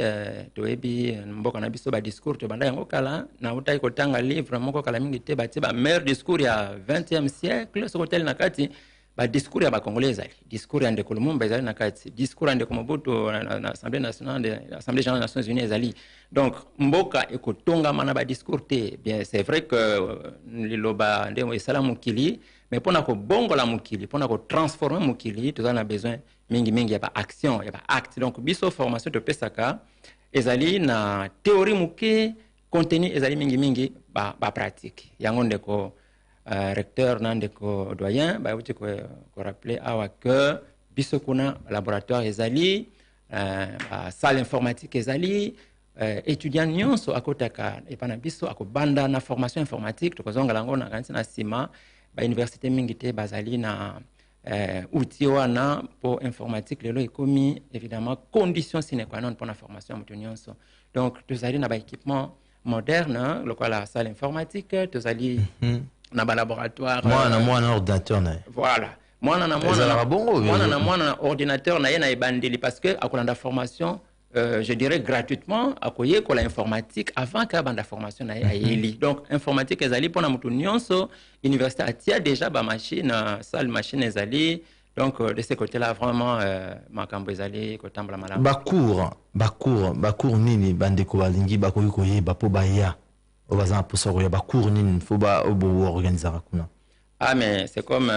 to yebi mboka na biso ba discours to banda yango kala na utai ko tanga livre moko kala mingi te ba tiba meilleur discours ya 20e siècle so hotel na kati ba discours ya ba congolais ezali discours ya ndeko Lumumba ezali na kati discours ya ndeko Mobutu na assemblée nationale de l'assemblée générale des Nations Unies ezali donc mboka ekotonga mana ba discours te bien c'est vrai que liloba ndemo esala mukili mais pona ko bongola mukili pona ko transformer mukili tout ça a besoin mingi ya ba action ya ba acte donc biso formation de pesaka ezali na théorie muke contenu ezali mingi ba pratique yango ndeko recteur nandeko doyen ba uti ko rappeler awa que biso kuna laboratoire ezali salle informatique ezali étudiant nyonso akotaka epana biso akobanda na formation informatique tokozonga lango na kanisi na sima ba université mingi te bazali na outil wana pour informatique lelo ekomi évidemment condition sine qua non pour la formation mutu nyonso. Donc tozali na ba équipement moderne lokola salle informatique tozali na ba laboratoire moi un ordinateur na voilà moi na ordinateur na yena ebandeli parce que akolanda formation je dirais gratuitement akoye kola informatique avant que banda formation na yeli. Donc informatique ezali pona mutu nyonso université atia déjà ba machine salle machine ezali. Donc de ce côté là vraiment makambo ezali kotambala malamu bacours nini bandeko balingi bakoki koyeba po baya obaza posa koya bacours nini faut ba organiser kuna. Ah mais c'est comme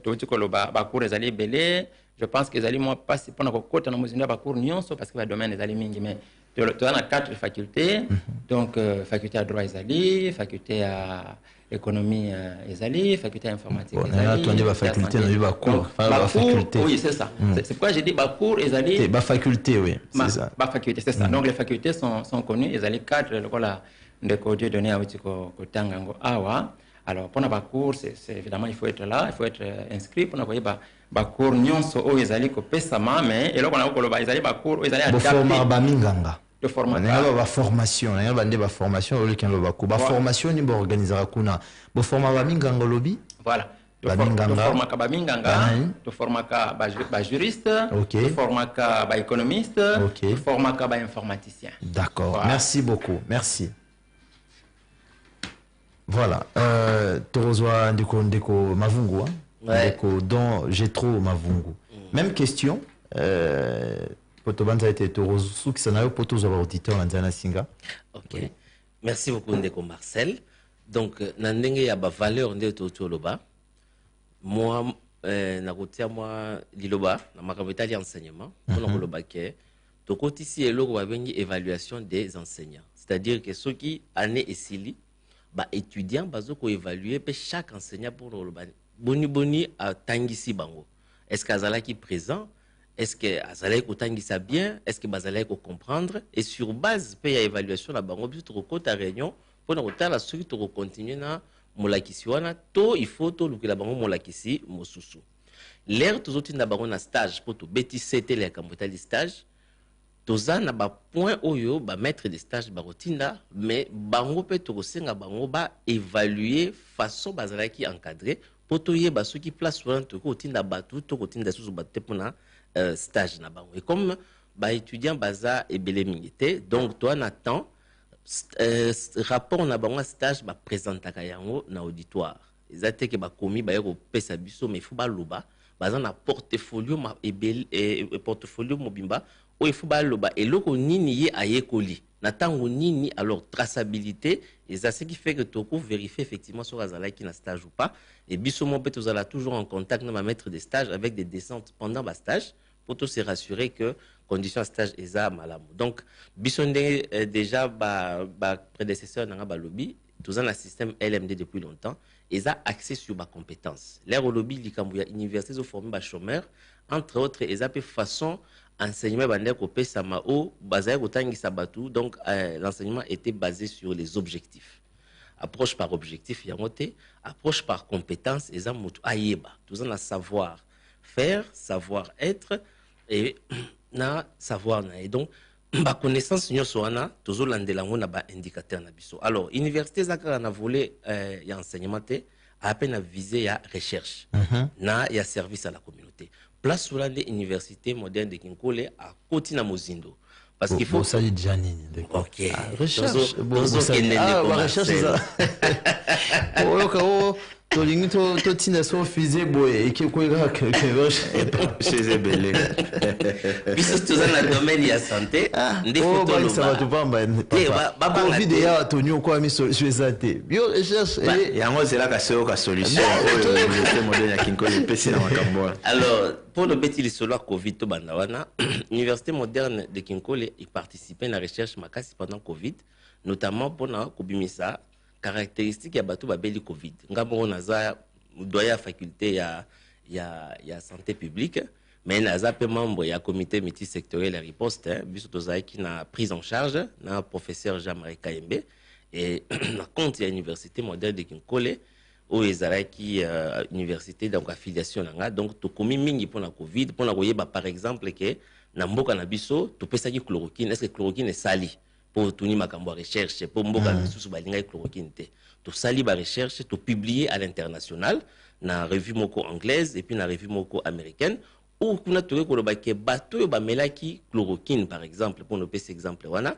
tout koloba bacours ezali belé. Je pense que ezali moi passe pendant que côté na muzinda bacours nyonso parce que ba domaine ezali mingi mais tu as 4 facultés. Donc faculté à droit ezali, faculté à économie ezali, faculté à informatique ezali. On dit ba faculté na ba cours, faculté. Oui, c'est ça. C'est pourquoi j'ai dit ba cours ezali. Ba faculté oui, c'est ça. Ba faculté, c'est ça. Donc les facultés sont connues, ezali 4 lokola ndeko Dieu donné à utiko kotanga ngo awa. Alors pour na cours c'est évidemment il faut être là, il faut être inscrit pour na koyeba bacours nyonso o ezali ko pesa mame et lokona ko loba ezali bacours o ezali adapté format ba minganga de formation ba formation na ba ba formation o lekin lo ba formation ni ba organiser kuna bo format ba minganga lobi voilà to format ka ba minganga to format ka ba juriste to format ka ba économiste to format ka ba informaticien. D'accord, merci beaucoup, merci. Voilà, Torozwa Ndeko Mavungu, Ndeko dont j'ai trop Mavungu. Même question, Potobanza était Torozu qui s'en a eu pour tous les auditeurs dans Singa. Ok, merci beaucoup Ndeko Marcel. Donc, Nandenge y a ba valeur de Totoloba. Moi, nakotia moi liloba, na makabeta li enseignement, on a loba ke to côté ici et là bengi évaluation des enseignants. C'est-à-dire que ceux qui année et sili ba étudiant bazo ko évaluer pe chaque enseignant pour le boni a tangisi bango. Est-ce qu'azala qui présent, est-ce que azala ko tangisa bien, est-ce que bazala ko comprendre et sur base pe ya évaluation la bango biso to ko ta réunion pour na ko la suite to continuer na molakisi wana to il faut to lukela bango molakisi mosusu. L'air to zoti na bango na stage pour to beti c'était les kamotali stage. Toza na ba point oyo ba maître de stage ba rotinda mais bango pe to senga bango ba évaluer façon bazala qui encadrer pour to yeba ceux qui place wana to ko tinda batu to ko tinda susu batte pona stage na bango et comme ba étudiant baza ebele mingité donc toi na temps rapport na bango stage ba présentaka yango na auditoire ezate ke ba komi ba yeko pesa biso mais faut ba loba baza na portfolio ma ebele portfolio mobimba il faut baloba eloko nini ye ayekoli na tango nini alors traçabilité et ça ce qui fait que toko vérifier effectivement sur azala qui na stage ou pas et biso mon peut ala toujours en contact na ma maître de stage avec des descentes pendant ba stage pour tout se rassurer que condition à stage eza malamu. Donc biso déjà ba prédécesseur na ba lobby tous un système LMD depuis longtemps ils ont accès sur ma compétence l'air au lobby likambuya université au formé ba chômeur entre autres ils ont façon enseignement bandé ko pesa mao basé ko tangisa batu donc l'enseignement était basé sur les objectifs approche par objectif yangote approche par compétence et ça mutu ayeba tout ça na savoir faire savoir être et na savoir na et donc ba connaissance nyonso wana tozo landela ngo na ba indicateur na biso. Alors université zakala na volet ya enseignement te à peine visé ya recherche na ya service à la communauté. Place sur l'université moderne de Kinkole à Kotina Mozindo. Parce qu'il faut. Ça y est déjà nini. Ok. Recherche. Recherche ça. Tolingi to tina so fize boy et qui quoi chez Ebele. Biso toza na domaine ya santé ndefo to ça va to pamba covid ya tonyo kwa mi santé bio recherche yango c'est là ka solution le modèle ya Kinkole pesi na makambo. Alors pour le petit solo covid to banda wana université moderne de Kinkole y participer à la recherche makasi pendant covid notamment pour na kobimisa caractéristique ya bato babeli covid ngambo naza doya faculté ya santé publique mais naza pe membre ya comité multisectoriel ya riposte biso tozalaki na prise en charge na professeur Jean-Marie Kayembe et na compte ya université moderne de Kinkole oyo ezalaki université donc affiliation nanga donc tokomi mingi mpona covid mpona koyeba par exemple ke na mboka na biso topesaki chloroquine est-ce que chloroquine esali pour tuni makambo ya recherche pour mboka misusu balingaki chloroquine te tosali ba recherche to publier à l'international na revue moko anglaise et puis na revue moko américaine ou kuna toke koloba ke bato oyo bamelaki chloroquine par exemple pour nopesa exemple wana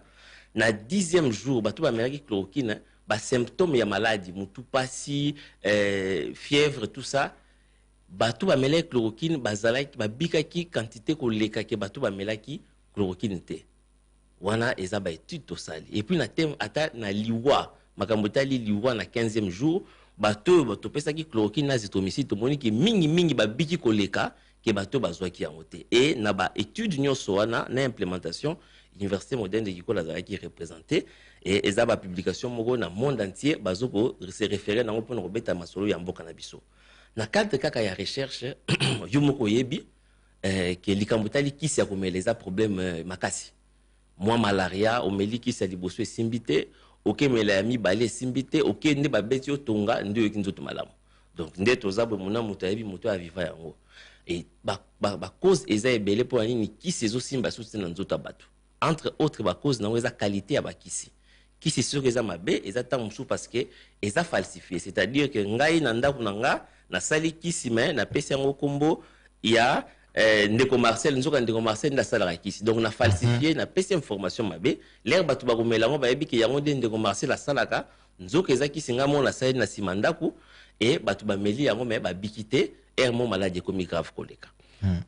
na 10e jour bato bamelaki chloroquine ba symptômes ya maladie mutu pasi fièvre tout ça bato bamelaki chloroquine bazalaki babikaki quantité koleka ke bato bamelaki chloroquine te wana eza ba étude tosali et puis na thème ata na liwa makambo tali liwa na 15e jour bato topesaki chloroquine na azithromycine tomoni ke mingi babiki koleka ke bato bazwaki yango te et na ba étude nyonso wana na implémentation université moderne de Kinkole azalaki représenté et eza ba publication moko na monde entier bazoko se référer nango mpona kobeta masolo ya mboka na biso na cadre kaka ya recherche yo moko yebi ke likambo tali kisi ya komeleza problème makasi moi malaria omeli kisi ya liboso esimbi te okemela ya mibale esimbi te okende babeti yo tonga nde oyoki nzoto malamu donc nde toza boye mona moto ayebi moto aviva yango et cause eza ebele mpo ya nini kisi ezosimba susu te na nzoto ya bato entre autres cause nango eza qualité ya bakisi kisi soki eza mabe eza ntango mosusu parce que eza falsifié c'est-à-dire que ngai na ndako na nga nasali kisi me napesi yango kombo ya ndeko Marcel nzoka ndeko Marcel ndasalaka kisi donc na falsifié na pesi information mabe l'air bato bakomela ngo bayebi ke yango nde ndeko Marcel asalaka nzoka eza kisi nga mo nasali na nsima ndako et bato bameli yango me babiki te air mo maladi ekomi grave koleka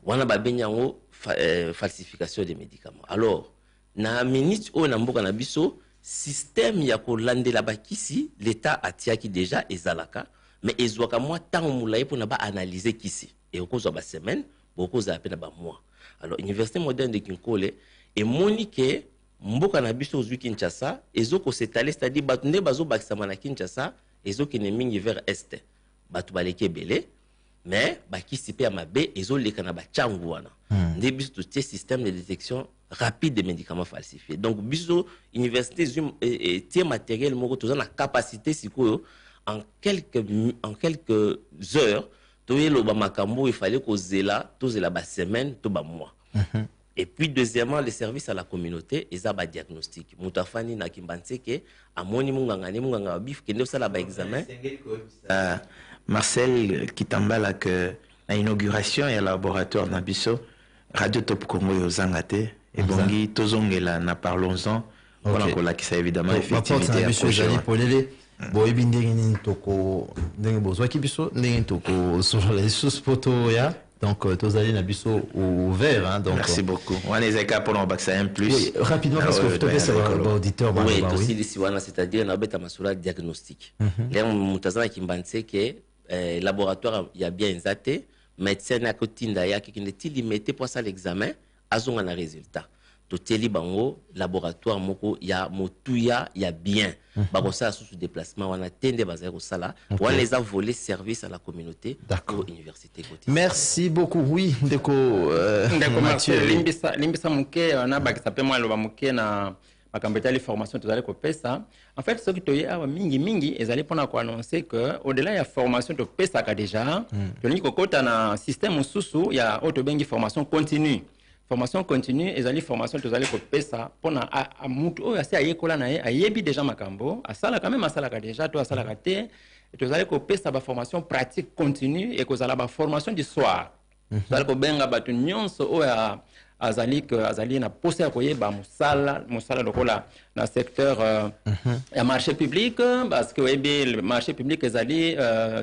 wana babengi yango falsification des médicaments alors na minute oyo na mboka na biso système ya kolandela bakisi l'état atiaki déjà ezalaka mais ezwaka mwa ntango molai mpona baanalyse kisi e okozwa basemaine bokozala mpe na bamois alors université moderne de Kinkole emoni ke mboka na biso ozwi Kinshasa ezokosetale c'est-à-dire bato nde bazobakisama na Kinshasa ezokende mingi vers est bato baleki ebele mais bakisi mpe ya mabe ezoleka na bachangu wana nde biso totie système de détection rapide des médicaments falsifiés donc biso université tie matériel moko toza na capacité sikoyo en quelques heures toyeloba makambo il fallait kozela tozela ba semaine to ba mois et puis deuxièmement les services à la communauté eza ba diagnostic mutu afani na kimbanseke amoni munganga babif kende osala ba examen Marcel Kitambala que na inauguration ya laboratoire na biso Radio Top Congo yozanga te et bongi tozongela na parlons-en voilà kolakisa évidemment effectivité ya projet boyebi ndenge nini toko ndenge bozwaki biso ndenge toko sur les sous photo ya donc tozali na biso ouvert hein donc merci beaucoup on est éca pour baxa un plus oui, rapidement parce que faut ça ba auditeur ba oui aussi ici wana c'est-à-dire na beta masura diagnostic là mutazana kimbanse ke laboratoire ya bien nzate médecin na kotinda ya kikinde ti limité pour ça l'examen azonga na résultat toteli bango laboratoire moko ya motuya ya bien bakosala sous déplacement wana tende bazali kosala wana eza volet service à la communauté pour université côté merci beaucoup oui ndeko Mathieu limbisa muke na bakisa pe mwa loba muke na makambo etali formation tozali kopesa en fait ce qui toye awa mingi ezali pona ko annoncer que au-delà ya formation topesaka déjà tolingi kokota na système mosusu ya otobengi formation continue ezali formation tozali kopesa pona a mutu oyo asi ayekola na ye ayebi déjà makambo asala quand même asalaka déjà to asalaka te tozali kopesa ba formation pratique continue et kozala ba formation du soir tozali kobenga bato nyonso oyo azali na posa ya koyeba musala lokola na secteur ya marché public parce que oyebi le marché public ezali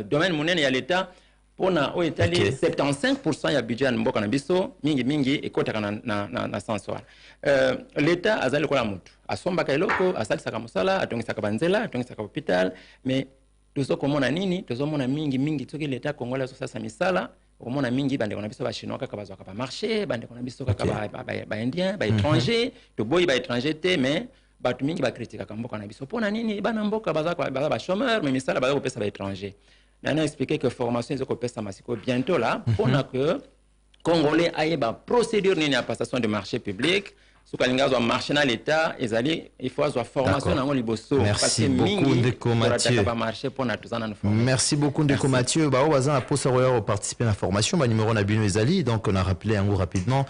domaine monene ya l'état pona oyo etali 75% ya budget ya mboka na biso mingi ekotaka na sensoir l'état azali lokola mutu asombaka eloko asalisaka mosala atongisaka banzela atongisaka hôpital mais tozokomona nini tozomona mingi soki l'état congolais azosasa misala okomona mingi bandeko na biso bachinois kaka bazwaka bamarché bandeko na biso kaka baindien baétranger toboyi baétranger te mais bato mingi bakritikaka mboka na biso mpona nini bana mboka baza bachômeur mais misala baza kopesa baétranger nana expliqué que formation eza kopesama sikoyo bientôt là mpona que congolais ayeba procédure nini ya passation de marché public soki alingi azwa marché na l'état ezali il faut azwa formation nango liboso merci beaucoup Ndeko Mathieu bamarché mpona toza nano formation. Merci beaucoup Ndeko Mathieu bao baza na posa roya participer na formation ba numéro na bino ezali donc on a rappelé yango rapidement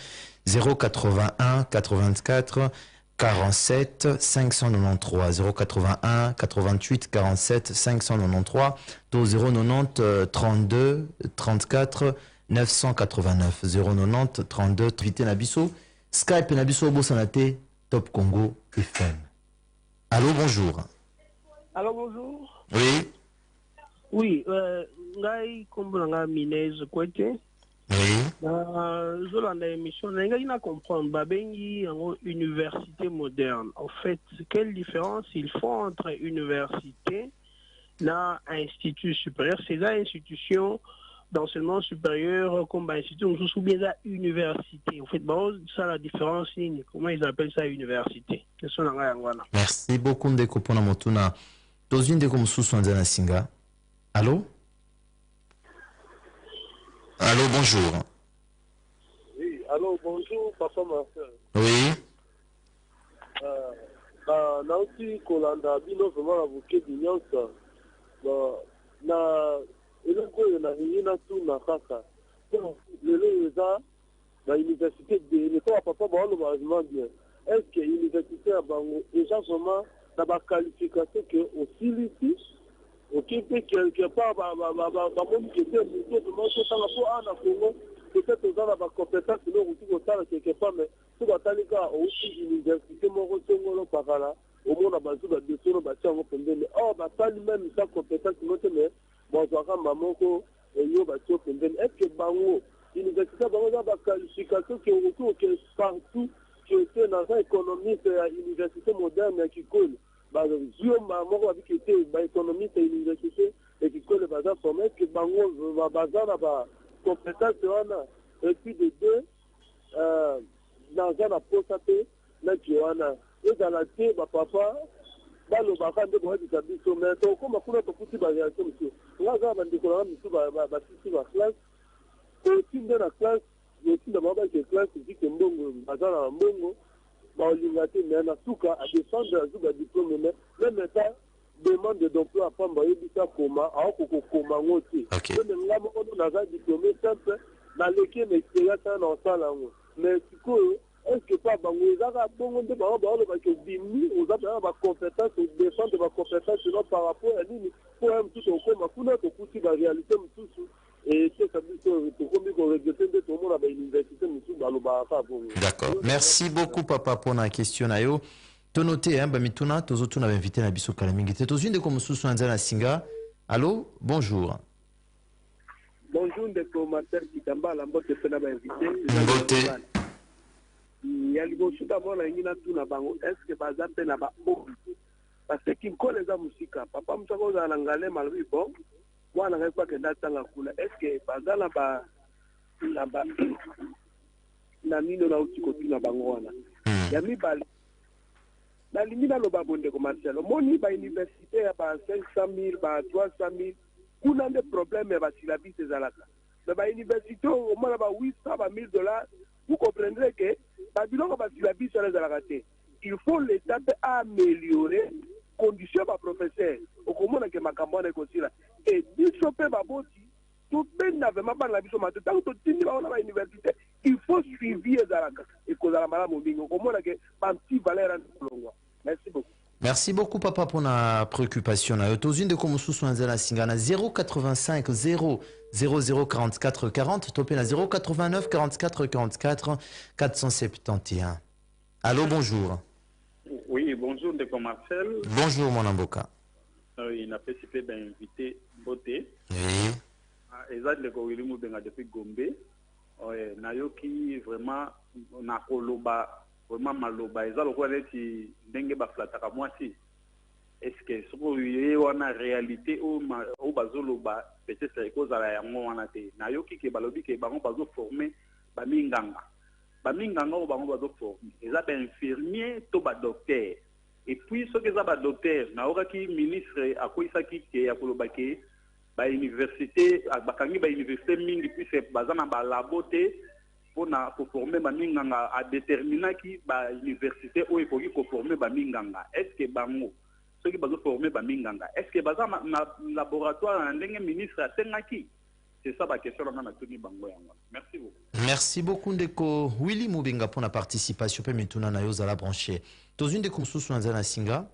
081 84 47 593 081 88 47 593 to 090 32 34 989 090 32 vite na biso Skype na biso bosanate Top Congo FM. Allô, bonjour. Allô, bonjour. Oui. Oui, ngai kombo nga Minez Kwete. Oui. Zolanda émission, ngai na comprendre babengi en université moderne. En fait, quelle différence il faut entre université na institut supérieur, c'est la institution d'enseignement supérieur comme institut ou bien la université. En fait, ça la différence, comment ils appellent ça université. Merci beaucoup Ndeko pona motuna. Tozine Ndeko mususu nzana singa. Allô? Allô, bonjour. Oui, allô, bonjour, papa Marcel. Oui. Nauti Kolanda, bino vraiment avocat d'Ignance. Na eloko oyo nalingi natuna kaka lelo eza bauniversité deleko ya papa baoloba vraiment bien est ce que université ya bango eza vraiment na baqualification ke osilisi oki mpe quelque part bamoni kete moto vraiment totanga mpo ana kongo peut-être oza na bacompétence ino okuti kotala quelque part mais so batali kaka outi université moko songolo pakala omona bazwi badesono batia yango pembeni or basali même sa compétence ino te mais bonsoir mamoko yo batio pembeni est ce que bango université bango za baqualification ke autour ke partout qui était dans un économiste à l'université moderne à Kikole bazio mamoko abi kete ba économiste à l'université et Kikole baza formé que bango baza na ba compétence wana et puis de deux dans un apostate na kiwana et dans la té ba papa balobaka nde boyebisa biso mais tokoma kuna tokuti bareaction monsieur ngaza bandeko na misu basisi ba classe oti nde na classe yotinda babake classe dike mbongo baza na mbongo baolinga te mais na suka a défendre azu badiplôme mais même état demande d'emploi apamba oyebisa koma aokokokoma ngo te meme nga moko naza diplôme simple naleki na expérience na osala yango mais sikoyo est-ce que pas bango ezaka bongo nde bango baolobaka obimi oza mpena bacompétence odéfendre bacompétence no par rapport ya nini po ya mosusu okoma kuna tokuti baréalité mosusu epesa biso tokomi koregrete nde tomona bauniversité mosusu balobaka bongo. D'accord, merci beaucoup papa mpona question na yo tonote bamituna tozotuna bainvité na biso kala mingi te tozwi ndeko mosusu anza na singa. Allô, bonjour. Bonjour ndeko Marcel Kitambala mbote mpe na bainvité mbote ya liboso d'abord nalingi natuna bango est ce que baza mpe na baobi parce que kinkole eza mosika papa mosu aka ozala na ngalema alobi bon mwana ngai kwakenda atanga kuna est ce que baza na nino nauti kotuna bango wana ya mibale nalingi naloba bondeko Marcel omoni bauniversité ya ba 500 000 ba 300 000 kuna nde problème ya basilabisi ezalaka mais bauniversité omona ba 800 ba $1000 vous comprendrez que babiloko basilabisi wana ezalaka te il faut l'état mpe améliorer condition ya baprofesseur okomona ke makambo wana ekosila e biso mpe baboti tobenda vraimen bana na biso mato ntango totindi bango na bauniversité il faut suivi ezalaka ekozala malamu mingi okomona ke bamti valeur andi kolongwa. Merci beaucoup. Merci beaucoup papa pour la préoccupation na yo tozwi ndeko mosusu anza na singa na 085 0 00 44 40 topé na 089 44 44 471. Allô, bonjour. Oui, bonjour ndeko Marcel. Bonjour mon amboka. Il n'a pas été invité Boté. Oui. Eza ndeko Wilimu benga depuis Gombe. Nayoki vraiment na koloba vraiment maloba eza lokola neti ndenge baflataka mwasi est-ce que soko ye wana réalité o bazoloba peut-être ekozala yango wana te nayoki ke balobi ke bango bazoforme baminganga oyo bango bazoforme eza bainfirmier to badocteur et puis ce que ça va docteur na okaki ministre akoisaki ke ya kolobaki ba université bakangi ba université mingi puis c'est bazana ba labote pour former ba minganga a déterminer ki ba université o ekoki ko former ba minganga est-ce que bango ceux qui bazo former ba minganga est-ce que bazana na laboratoire na ndenge ministre atengaki. C'est ça la question na tuni bango yanga. Merci beaucoup. Merci beaucoup ndeko Willy Mubenga pour la participation pe mituna na yoza la branché. Tozune de konsusu na singa.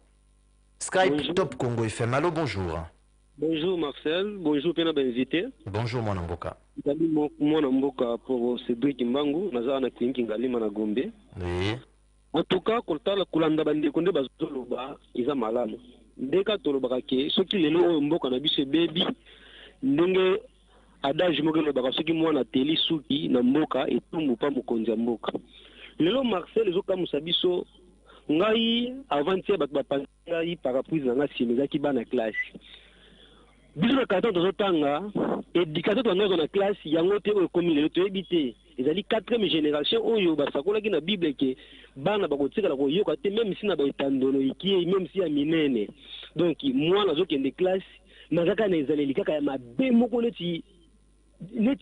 Skype bonjour. Top Congo FM. Allô, bonjour. Bonjour Marcel, bonjour Pena Benvité. Bonjour mon Mboka. Mon Mboka pour Cédric Mbangu, Nazara na Klinki Ngalima na Gombe. Oui. En tout cas, koltala kulanda bande konde bazoloba iza malamu. Ndeka toloba ke soki lelo Mboka na biso baby ndenge adage mokelo baka soki mwana teli suki na Mboka etumbu pa mokonzi ya Mboka. Lelo Marcel ezoka musabiso ngai avant-hier bato bapangai parapluie na ngasi mezaki bana classe. Biso na kata tozotanga éducateur to na classe yango te o komi lelo to ebité ezali 4e génération oyo basakolaki na Bible ke bana bakotikala koyoka te même si na baetandono iki même si ya minene. Donc moi nazokende classe nazaka na ezaleli kaka ya mabe moko neti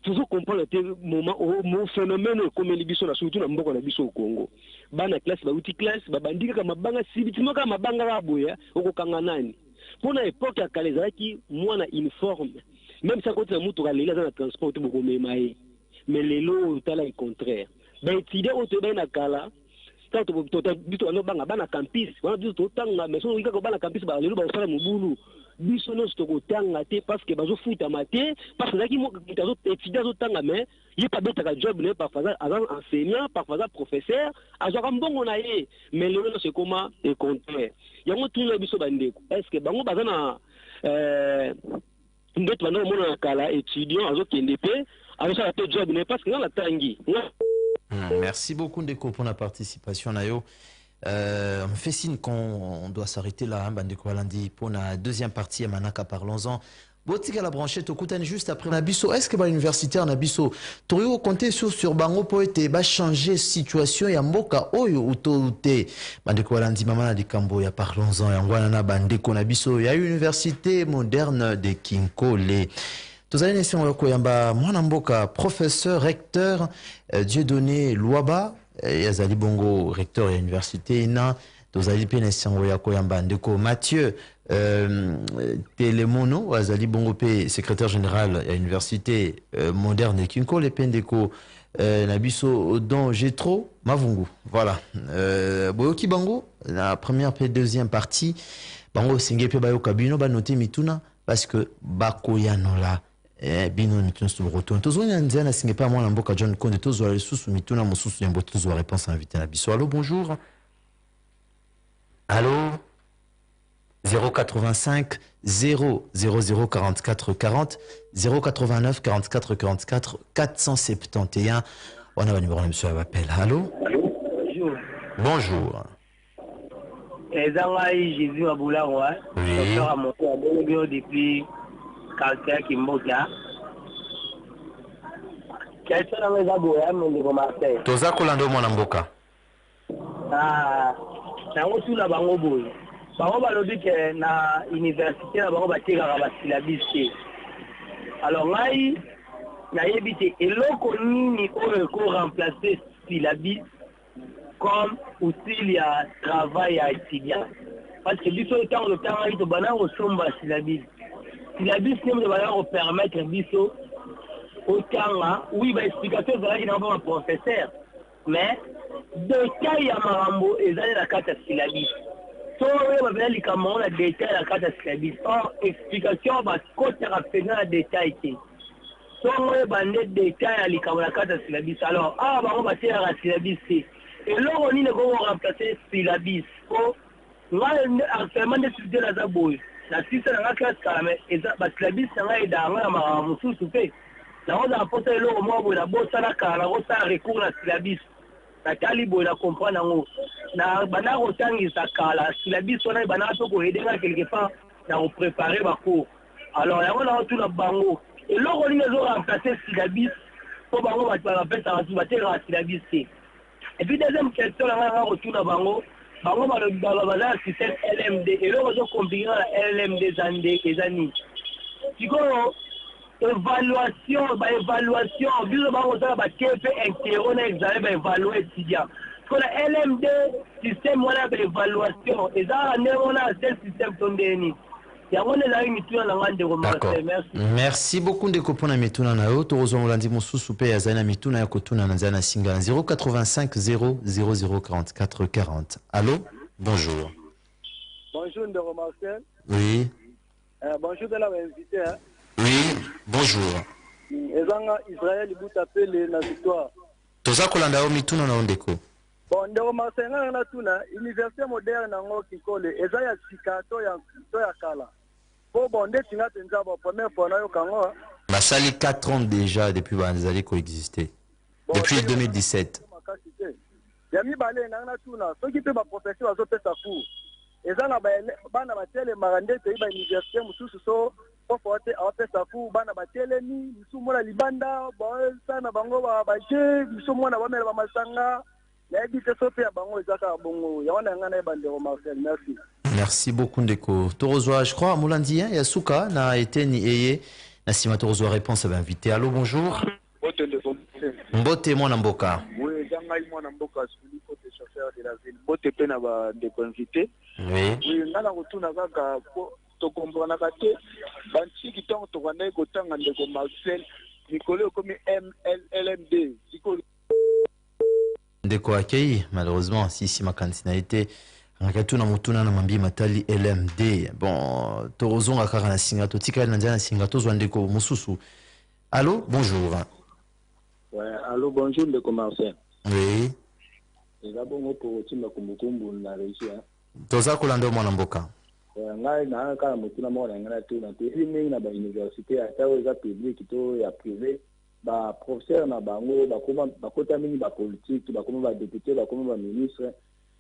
toujours comprendre le moment au phénomène comme les biso na surtout na Mboka na biso au Congo bana classe ba uti classe ba bandika kama banga sibitima kama banga raboya okokanga nani pona époque ya kaleza ki mwana uniforme même ça côté na mutu kalela na transport to boko memaye mais lelo tala le contraire ba étudier au to na kala tant to bito no banga bana campus wana bito to tanga mais so ngaka bana campus ba lelo ba sala mubulu biso no stoko tanga te parce que bazo futa maté parce que zaki mo kitazo étudier zo tanga mais il pas bête ka job ne par faza agent enseignant par faza professeur azaka mbongo na ye mais le no c'est comment et contraire yango tout le biso bandeko est-ce que bango bazana ndeto bana mona kala étudiant azo kende pe azo sala te job ne parce que na tangi. Merci beaucoup Ndeko pour la participation nayo. On fait signe qu'on doit s'arrêter là, hein, Bandeko Walandi, pour la deuxième partie, Manaka, parlons-en. Botika la branchette au Koutane juste après Nabiso. Est-ce que l'université en Nabiso, tu as compté sur Bango pour être changer situation ya Mboka Oyo ou Toute Bandeko Walandi, Maman de Kambo, ya parlons-en, ya Ngwana Bandeko Nabiso, il y a une université moderne de Kinkole. Tous allez naissons au Koyamba, Mwana Mboka, professeur, recteur, Dieudonné Louaba. Yazali Bongo, recteur de l'université INA, Tozali Pénessian Koyamba, Ndeko Mathieu Telemono, Yazali Bongo P, secrétaire général de l'université moderne de Kinko, les Pendeko Nabiso Don Jetro Mavungu. Voilà. Boyoki Bango, la première et deuxième partie, Bango Singepe Bayo Kabino, Banote Mituna, parce que Bakoyanola. Bino mituna retourne tous on nzana singe pas moi na Mboka John Konde tous les sous mituna mususu yambo tous réponse invité na biso. Allô, bonjour. Allô, 085 000 44 40 089 44 44 471. On a un numéro de monsieur appel. Allô. Bonjour. Bonjour. Ezangai Jésus Aboularoa. Oui. Docteur Amoto Abongo depuis Calcaire Kimboka. Quel est le nom de Marseille? Toza Kolando Mwana Mboka. Ah, nango tula bango boy. Bango balobi ke na université na bango batekaka basilabisi. Alors ngai nayebi te eloko nini oyo eko remplacer syllabus comme outil ya travail ya étudiant. Parce que biso ntango totanga to bana kosomba syllabus. Syllabus nini bana ko permettre biso otanga oui ba explication ezalaki na ba professeur mais détail ya marambo ezali na kati ya syllabus. So oyo babela likambo na détail na kati ya syllabus. Or explication bakotaka pena na détail te. So oyo bande détail ya likambo na kati ya syllabus. Alors awa bango bateyaka syllabus te. Eloko nini eko remplacer syllabus po ngai actuellement nde studio naza boye na sisa na nga classe kala me eza basyllabus na ngai edanga na makambo mosusu mpe nakozala mposa eloko moko boye nabosana kala nakosala recours na syllabus natali boye na comprendre yango na banda kotangisa kala syllabus wana ebandaka mpe koyedenga quelque part na koprépare bacours. Alors yango nakotuna bango eloko nini ezo remplacer syllabus mpo bango bato bapesaka su batekaka syllabus te. Et puis deuxième question na nga kotuna bango bango baza système LMD eloko ezokomplike na LMD eza nini sikoyo baévaluation biso bakosala batie mpe intero na examen baévalue étudiant sikoyo na LMD système wana ya baévaluation ezalaka ndenge wana sel système to ndenge nini yango nde ezalaki mituna na nga ndeko Marcel. Merci beaucoup ndeko mpona mituna na yo tokozwa molandi mosusu mpe azali na mituna ya kotuna na nzela na singa na 085 000 44 40. Allô? Bonjour. Bonjour ndeko Marcel. Oui. Bonjour de la invité. Oui, bonjour. Ezanga Israël Boutapele na victoire. Toza kolanda yo mituna na ndeko. Bon ndeko Marcel nga na tuna université moderne nango Kinkole eza ya sika to ya kala. Bon nde tinga tenza ba première fois na yo kango. Basali 4 ans déjà depuis bazali coexister. Depuis 2017. Ya mibale na tuna soki pe ba professeur azopesa cours. Ezanga bana batele marande te ba université mususu so popote awapesa cours bana batelemi musu mona libanda ba sana bango ba je musu mona bamela ba masanga. Merci beaucoup ndeko. Torozwa, je crois Moulandi Yasuka na été ni eye na sima Torozwa réponse à invité. Allô, bonjour. Mbote mwana mboka. Oui, jangai mwana mboka suli côté chauffeur de la ville. Mbote pe na ba de invité. Oui. Oui, ngala kutuna kaka to comprendre kate bantiki tongo to kwana ko tanga ndeko Marcel Nicolas comme MLLMD. Ndeko akei malheureusement si ma candidature ngakatuna mutuna na mambi matali LMD. Bon, torozonga kaka na singa to tika na njana singa to zwa ndeko mususu. Allô, bonjour. Ouais, allô, bonjour ndeko Marcel. Oui. Eza bongo pour tima kumukumbu na région. Toza kolanda mwana mboka. Ngai na kala mutuna mona ngana tuna te mingi na ba université ata eza public to ya privé. Ba professeur na bango bakota mingi ba politique bakoma ba député bakoma ba ministre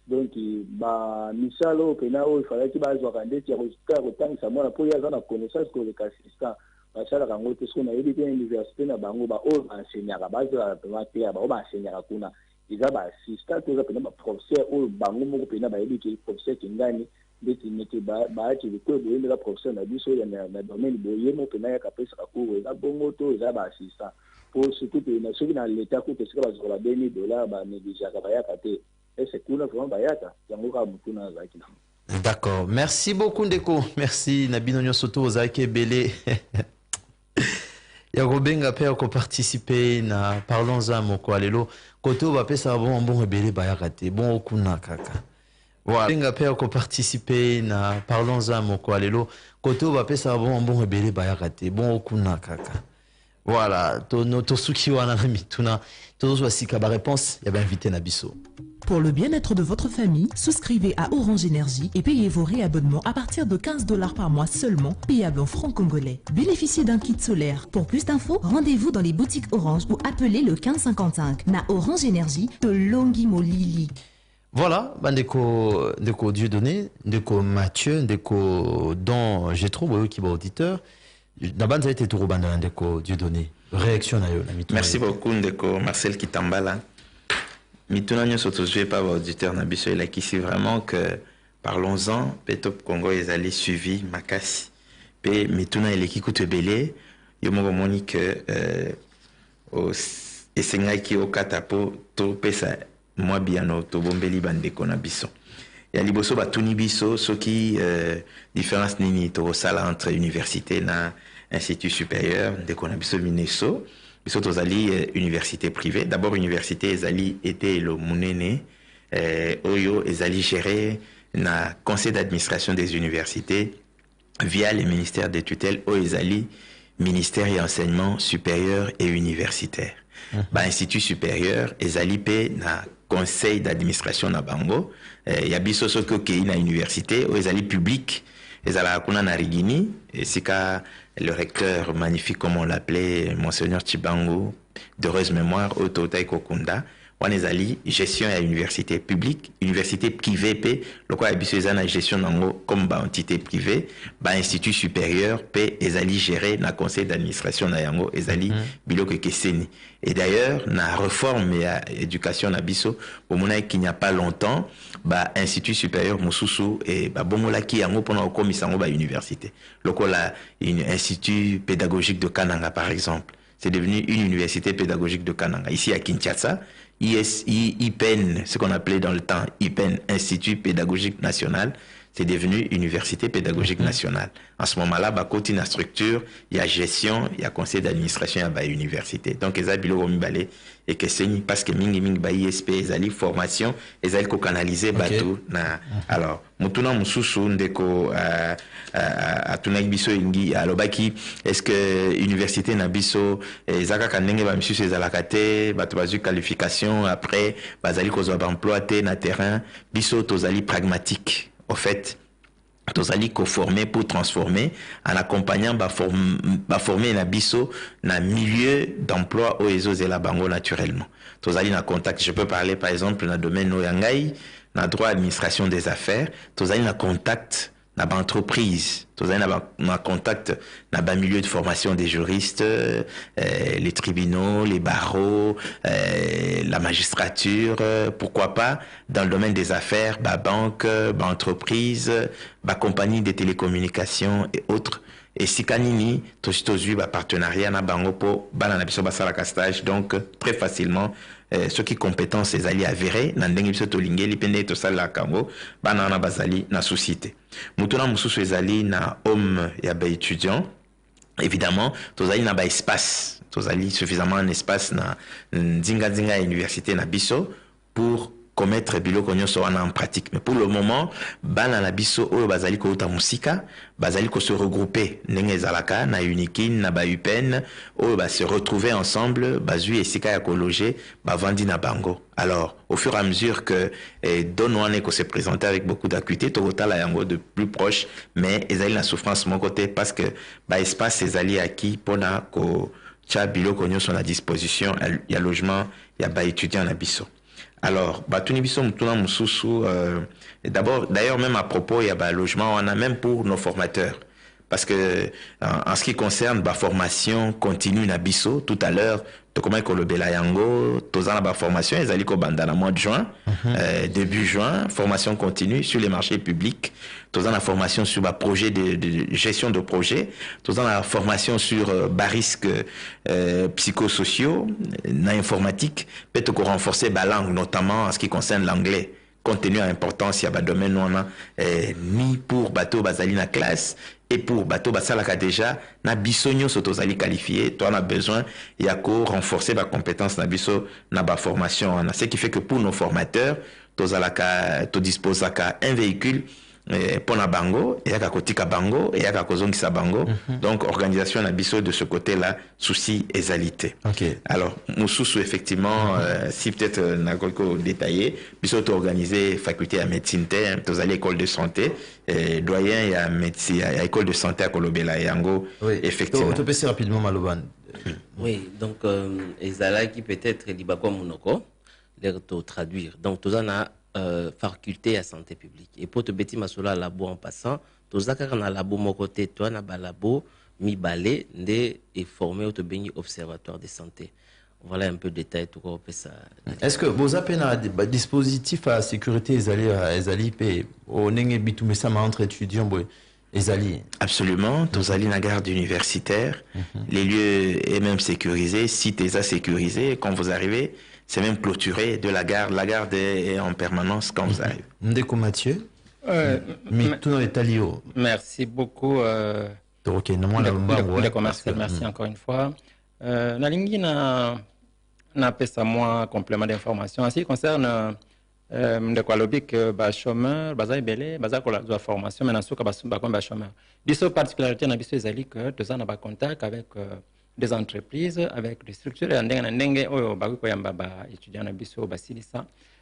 donc ba misalo pena o ifalaki bazwa kandeti ya kotangisa mwana po yaza na connaissance ko le assistant basala kango te sona yebi te université na bango ba o enseignaka bazwa pena te ba o enseignaka kuna iza ba assistant to za pena ba professeur o bango moko pena ba yebi ke professeur kingani ndeti nete ba ati le code de la professeur na biso ya na domaine boye mo pena ya kapesa ko eza bongo to eza ba assistant pour surtout que na soki na l'état ko tesika ba zola $20 ba négligera ba yakate et c'est tout vraiment ba yaka yango ka mutu na zaki. D'accord, merci beaucoup ndeko. Merci Nabino Nyosoto ozaki belé. Ya Robenga pe ko participer na parlons-en moko alelo koto ba pesa bon belé ba yakate bon okuna kaka. Voilà, Robenga pe ko participer na parlons-en moko alelo koto ba pesa bon belé ba yakate bon okuna kaka. Voilà, tosuki wana na mituna tozwa sika ba réponse ya ba invité na biso. Pour le bien-être de votre famille, souscrivez à Orange Énergie et payez vos réabonnements à partir de $15 par mois seulement, payable en francs congolais. Bénéficiez d'un kit solaire. Pour plus d'infos, rendez-vous dans les boutiques Orange ou appelez le 1555. Na Orange Énergie de Longi Molili. Voilà, ndeko Dieudonné, ndeko Mathieu, ndeko Don Jetro, qui est auditeur. D'abord, ça a été tout rebandé ndeko Dieudonné. Réaction na yo na mituna. Merci beaucoup ndeko Marcel Kitambala. Mituna nyoso tozwe pa ba auditeur na biso il a ici vraiment que parlons-en Petop Congo ils allaient suivi makasi. Pe mituna il qui coûte belé yo mo moni que au esengai ki okatapo to pesa moi biano to bombeli bandeko na biso. Ya liboso batuni biso soki différence nini to sala entre université na institut supérieur ndeko na biso mineso. Biso tozali université privée. D'abord université ezali était le munene oyo ezali géré na conseil d'administration des universités via le ministère des tutelles oyo ezali ministère et enseignement supérieur et universitaire. Ba institut supérieur ezali pe na conseil d'administration na bango ya biso soko ke na université oyo ezali public ezala kuna na Rigini et sika le recteur magnifique comme on l'appelait Monseigneur Chibango d'heureuse mémoire Ototai Kokunda wana ezali gestion ya université publique, université privée pe lokola biso eza na gestion nango comme ba entité privée, ba institut supérieur pe ezali géré na conseil d'administration na yango ezali biloko ekeseni. Et d'ailleurs na réforme ya éducation na biso bomona qu'il n'y a pas longtemps ba institut supérieur mosusu et ba bomolaki yango pona okomisa yango ba université lokola une institut pédagogique de Kananga par exemple. C'est devenu une université pédagogique de Kananga. Ici à Kinshasa, IPN, ce qu'on appelait dans le temps IPN, Institut pédagogique national, c'est devenu université pédagogique nationale. En ce moment-là, bah, côté la structure, il y a gestion, il y a conseil d'administration, il y a université. Donc, ils ont bilo balé et que c'est parce que mingi ba ISP, ils ont formation, ils ont canalisé bateau na. Alors, mutuna mususu ndeko atuna biso ingi alobaki est-ce que université na biso ezaka kanenge ba monsieur ezalakate bato bazu qualification après bazali kozwa ba emploi te na terrain biso tozali pragmatique. Au fait, tozali co-former pour transformer en accompagnant former na biso na milieu d'emploi au ezo zela bango naturellement. Tozali na contact, je peux parler par exemple na domaine oyangai, na droit administration des affaires, tozali na contact na ba entreprise, tozali na contact na ba milieu de formation des juristes, les tribunaux, les barreaux, la magistrature, pourquoi pas dans le domaine des affaires, ba banque, ba entreprise, ba compagnie de télécommunications et autres. Et si kanini tozi ba partenariat na bango po bana na biso basala stage, donc très facilement ceux qui compétences les alliés avérés na ndenge biso to lingeli pende to sala kango bana na bazali na société mutuna mususu ezali na homme ya ba étudiant évidemment tozali na ba espace tozali suffisamment un espace na nzinga université na biso pour commettre biloko nyonso wana en pratique. Mais pour le moment, bana na biso oyo bazali ko uta musika, bazali ko se regrouper ndenge ezalaka na Unikin na ba UPN oyo ba se retrouver ensemble, bazu esika ya ko loger, ba vandi na bango. Alors, au fur et à mesure que Donwane ko se présenter avec beaucoup d'acuité, tokotala yango de plus proche, mais ezali na souffrance mon côté parce que ba espace ezali acquis pona ko cha biloko nyonso na disposition, il y a logement, il y a ba étudiant na biso. Alors, batuni biso mutuna mususu d'abord d'ailleurs même à propos il y a un logement on a même pour nos formateurs parce que en ce qui concerne la formation continue na biso tout à l'heure to comment ko lobela yango tozana ba formation ezali ko banda na mois de juin début juin formation continue sur les marchés publics tozana la formation sur ba projet de gestion de projet tozana la formation sur bas risques psychosociaux na informatique peut-être ko renforcer ba langue notamment en ce qui concerne l'anglais compte tenu de l'importance il y a ba domaine on a ni pour bateau bazali na classe et pour bateau basalaka déjà na biso nyonso tozali qualifié toi on a besoin il y a ko renforcer ba compétence na biso na ba formation on a ce qui fait que pour nos formateurs tozalaka to disposaka un véhicule pour na bango et yaka kotika bango et yaka kozongisa bango donc organisation na biso de ce côté là souci égalité. Okay. Alors mususu effectivement si peut-être na kolko détaillé biso to organiser faculté à médecine to aller école de santé doyen il y a médecine il y a école de santé à Kolobela yango oui. Effectivement to passer rapidement Maloban. Oui, donc ezala qui peut-être libako monoko l'air de traduire donc tozana faculté à santé publique et pour te bêti masola labo en passant tozaka na labo moko te toi na ba labo mi balé ndé et formé au te bengi observatoire de santé. Voilà un peu de détail tout quoi ça. Est-ce que vous avez un dispositif à sécurité ezali pe au nenge bitumesa ma entre étudiants ezali? Absolument, tozali na garde universitaire, les lieux est même sécurisé, site est sécurisé quand vous arrivez. C'est même clôturé de la garde. La garde est en permanence quand vous arrivez. Ndeko Mathieu, merci beaucoup. Merci encore une fois. Nalingi na pesa moi complément d'information. En ce qui concerne ndeko alobi que ba chômeur, baza belé, baza ko la formation mais na soka ba comme ba chômeur. Biso particularité na biso ezali que tous en ba contact avec des entreprises, avec des structures,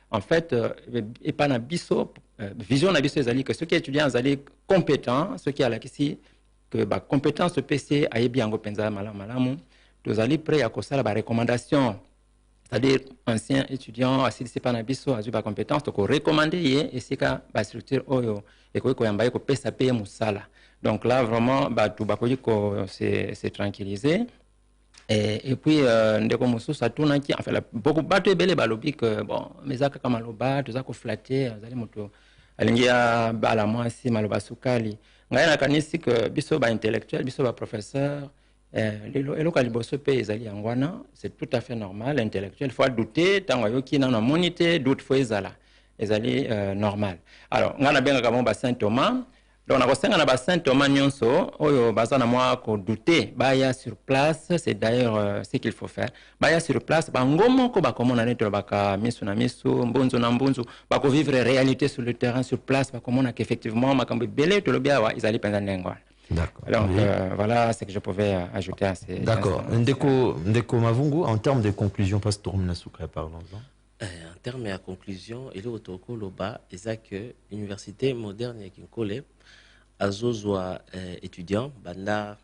en fait, et pas na biso, vision na biso ezali que ceux qui étudiants ezali compétents, ceux qui ala ici que ba compétence PC ayebi yango penza malamu, tous ali prêt à kosala ba recommandation c'est-à-dire ancien étudiant asilisi pa na biso azwi ba compétence to ko recommander ye esika ba structure oyo et ko yamba ye ko pesa paye musala. Donc là vraiment ba tu ba ko c'est tranquillisé. Et puis ndeko mususu atunaki enfin beaucoup bato ebele balobi que bon mezaka kama loba toza ko flatter azali moto alingia bala mwasi maloba sukali ngai nakanisi que biso ba intellectuel biso ba professeur eloko liboso pe ezali yangwana c'est tout à fait normal. Intellectuel faut douter tango yoki na monité doute faut ezali normal. Alors ngana benga kama ba Saint Thomas. Donc, on a ba Saint Thomas nyonso oyo bazana moi ko douter baya sur place, c'est d'ailleurs ce qu'il faut faire. Baya sur place bangomo ko ba komona neto baka misu na misu mbunzu na mbunzu ba ko vivre réalité sur le terrain sur place ba komona qu'effectivement makambo belé to lobia wa izali penza ndengwa. D'accord. Alors voilà ce que je pouvais ajouter à ces. D'accord. Ndeko Mavungu, en termes de conclusion, passe tourne souka parlons-en. En termes de conclusion, il est au toko loba que l'université moderne et Kinkole azozwa étudiants banda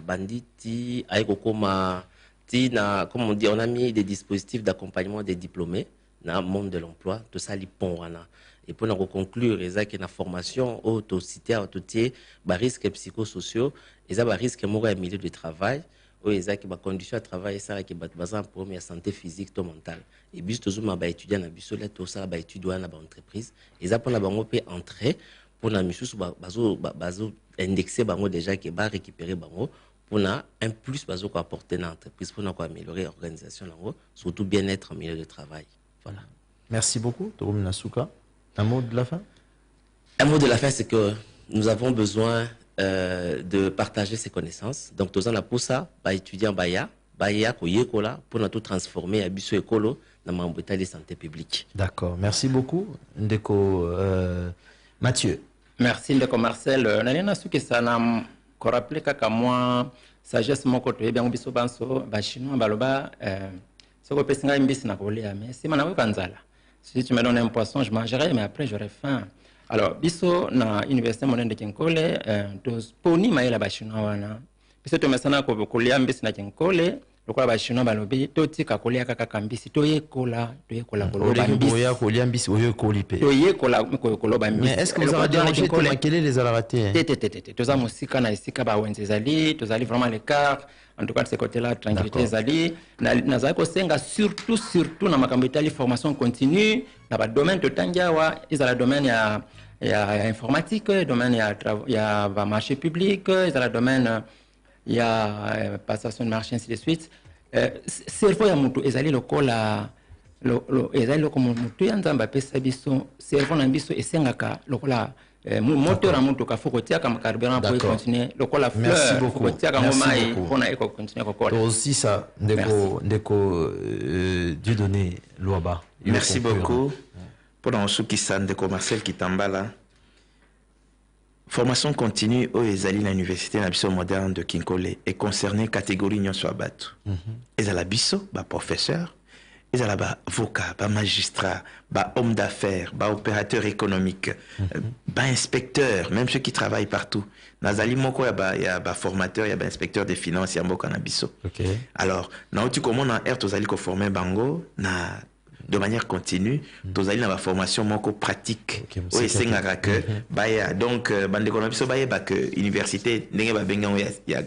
banditi aekokoma tina comme on dit on a mis des dispositifs d'accompagnement des diplômés dans le monde de l'emploi tout ça li pont wana et pour nous conclure que na formation auto cité autotier ba risques psychosociaux et ba risque moko ya milieu de travail ou ezaki ba conditions de travail ça qui bat bazan pour santé physique to mentale et bis tozuma ba étudiant na biso là tout ça ba étudiant na ba entreprise et ça pour na bango pe entrer pour na misusu bazo indexer bango déjà qui va récupérer bango pour na un plus bazo ko apporter dans l'entreprise pour na ko améliorer l'organisation nango surtout bien-être en milieu de travail. Voilà. Merci beaucoup Torum Nasuka. Un mot de la fin? Un mot de la fin c'est que nous avons besoin de partager ces connaissances. Donc tous en pour ça ba étudiant baya ko yekola pour na tout transformer à biso ekolo dans l'hôpital de santé publique. D'accord. Merci beaucoup Ndeko Mathieu. Merci Ndeko Marcel. Nalina suki sana ko rappeler kaka moi sagesse moko to bien biso banso ba chinois baloba soko pesinga mbisi na kolia mais si mana kanzala. Si tu me donnes un poisson je mangerai mais après j'aurai faim. Alors biso na université moderne de Kinkole to poni maela ba chinois wana. Biso to mesana ko kolia mbisi na Kinkole lokola ba chinois balobi to tika kolia kaka kambisi to yekola koloba mbisi oyo kolipe to yekola koloba mbisi. Mais est-ce que vous avez dérangé de maquiller les alaratés? Toza musika na isika ba wenze zali tozali vraiment l'écart en tout cas de ce côté-là tranquillité zali na za ko senga surtout na makambo itali formation continue na ba domaine to tangiawa izala domaine ya informatique domaine ya ba marché public izala domaine il y a passation de marché ainsi de suite. Cerveau ya mutu ezali lokola ezali lokola mutu ya nzamba pesa biso cerveau na biso esengaka lokola moteur à mutu ka foko tia comme carburant pour continuer lokola fleur. Merci beaucoup. Foko tia comme mai pour na eko continuer kokola. Aussi ça ndeko Dieudonné Louaba. Merci beaucoup pour dans ce qui s'en Ndeko Marcel Kitambala. Formation continue au ezali na université na biso moderne de Kinkole et concerné catégorie nyonso abatu. Ezala biso ba professeur, ezala ba avocat, ba magistrat, ba homme d'affaires, ba opérateur économique, ba inspecteur, même ceux qui travaillent partout. Nazali moko ya ba formateur, ya ba inspecteur des finances ya moko na biso. OK. Alors, na tu comment na air tozali ko former bango na de manière continue, tous allez dans la formation moko pratique. Oui, c'est un que baya donc bande biso baya que université n'engé ba benga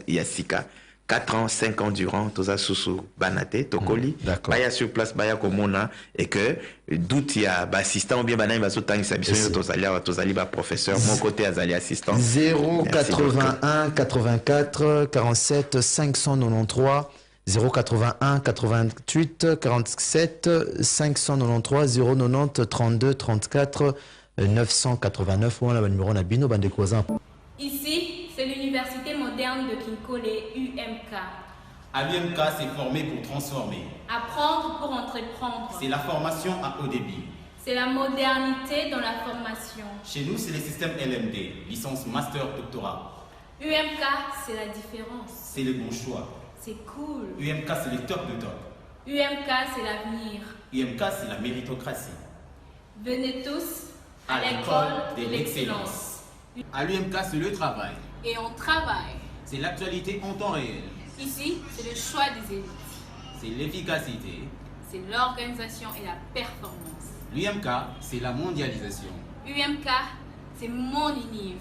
ya sika 4 ans 5 ans durant tous a susu banate tokoli baya sur place baya komona et que doute ya ba assistant ou bien banane ba sotang sa biso tous allez ba professeur mon côté azali assistant 081 84 47 593 081 88 47 593 090 32 34 989. On a le numéro na bino bande koza. Ici, c'est l'université moderne de Kinkole, UMK. À l'UMK, c'est former pour transformer. Apprendre pour entreprendre. C'est la formation à haut débit. C'est la modernité dans la formation. Chez nous, c'est le système LMD, licence master doctorat. UMK, c'est la différence. C'est le bon choix. C'est cool. UMK, c'est le top de top. UMK, c'est l'avenir. UMK, c'est la méritocratie. Venez tous à l'école de l'excellence. À l'UMK, c'est le travail. Et on travaille. C'est l'actualité en temps réel. Ici, c'est le choix des élites. C'est l'efficacité. c'est l'organisation et la performance. L'UMK, c'est la mondialisation. UMK, c'est mon univ.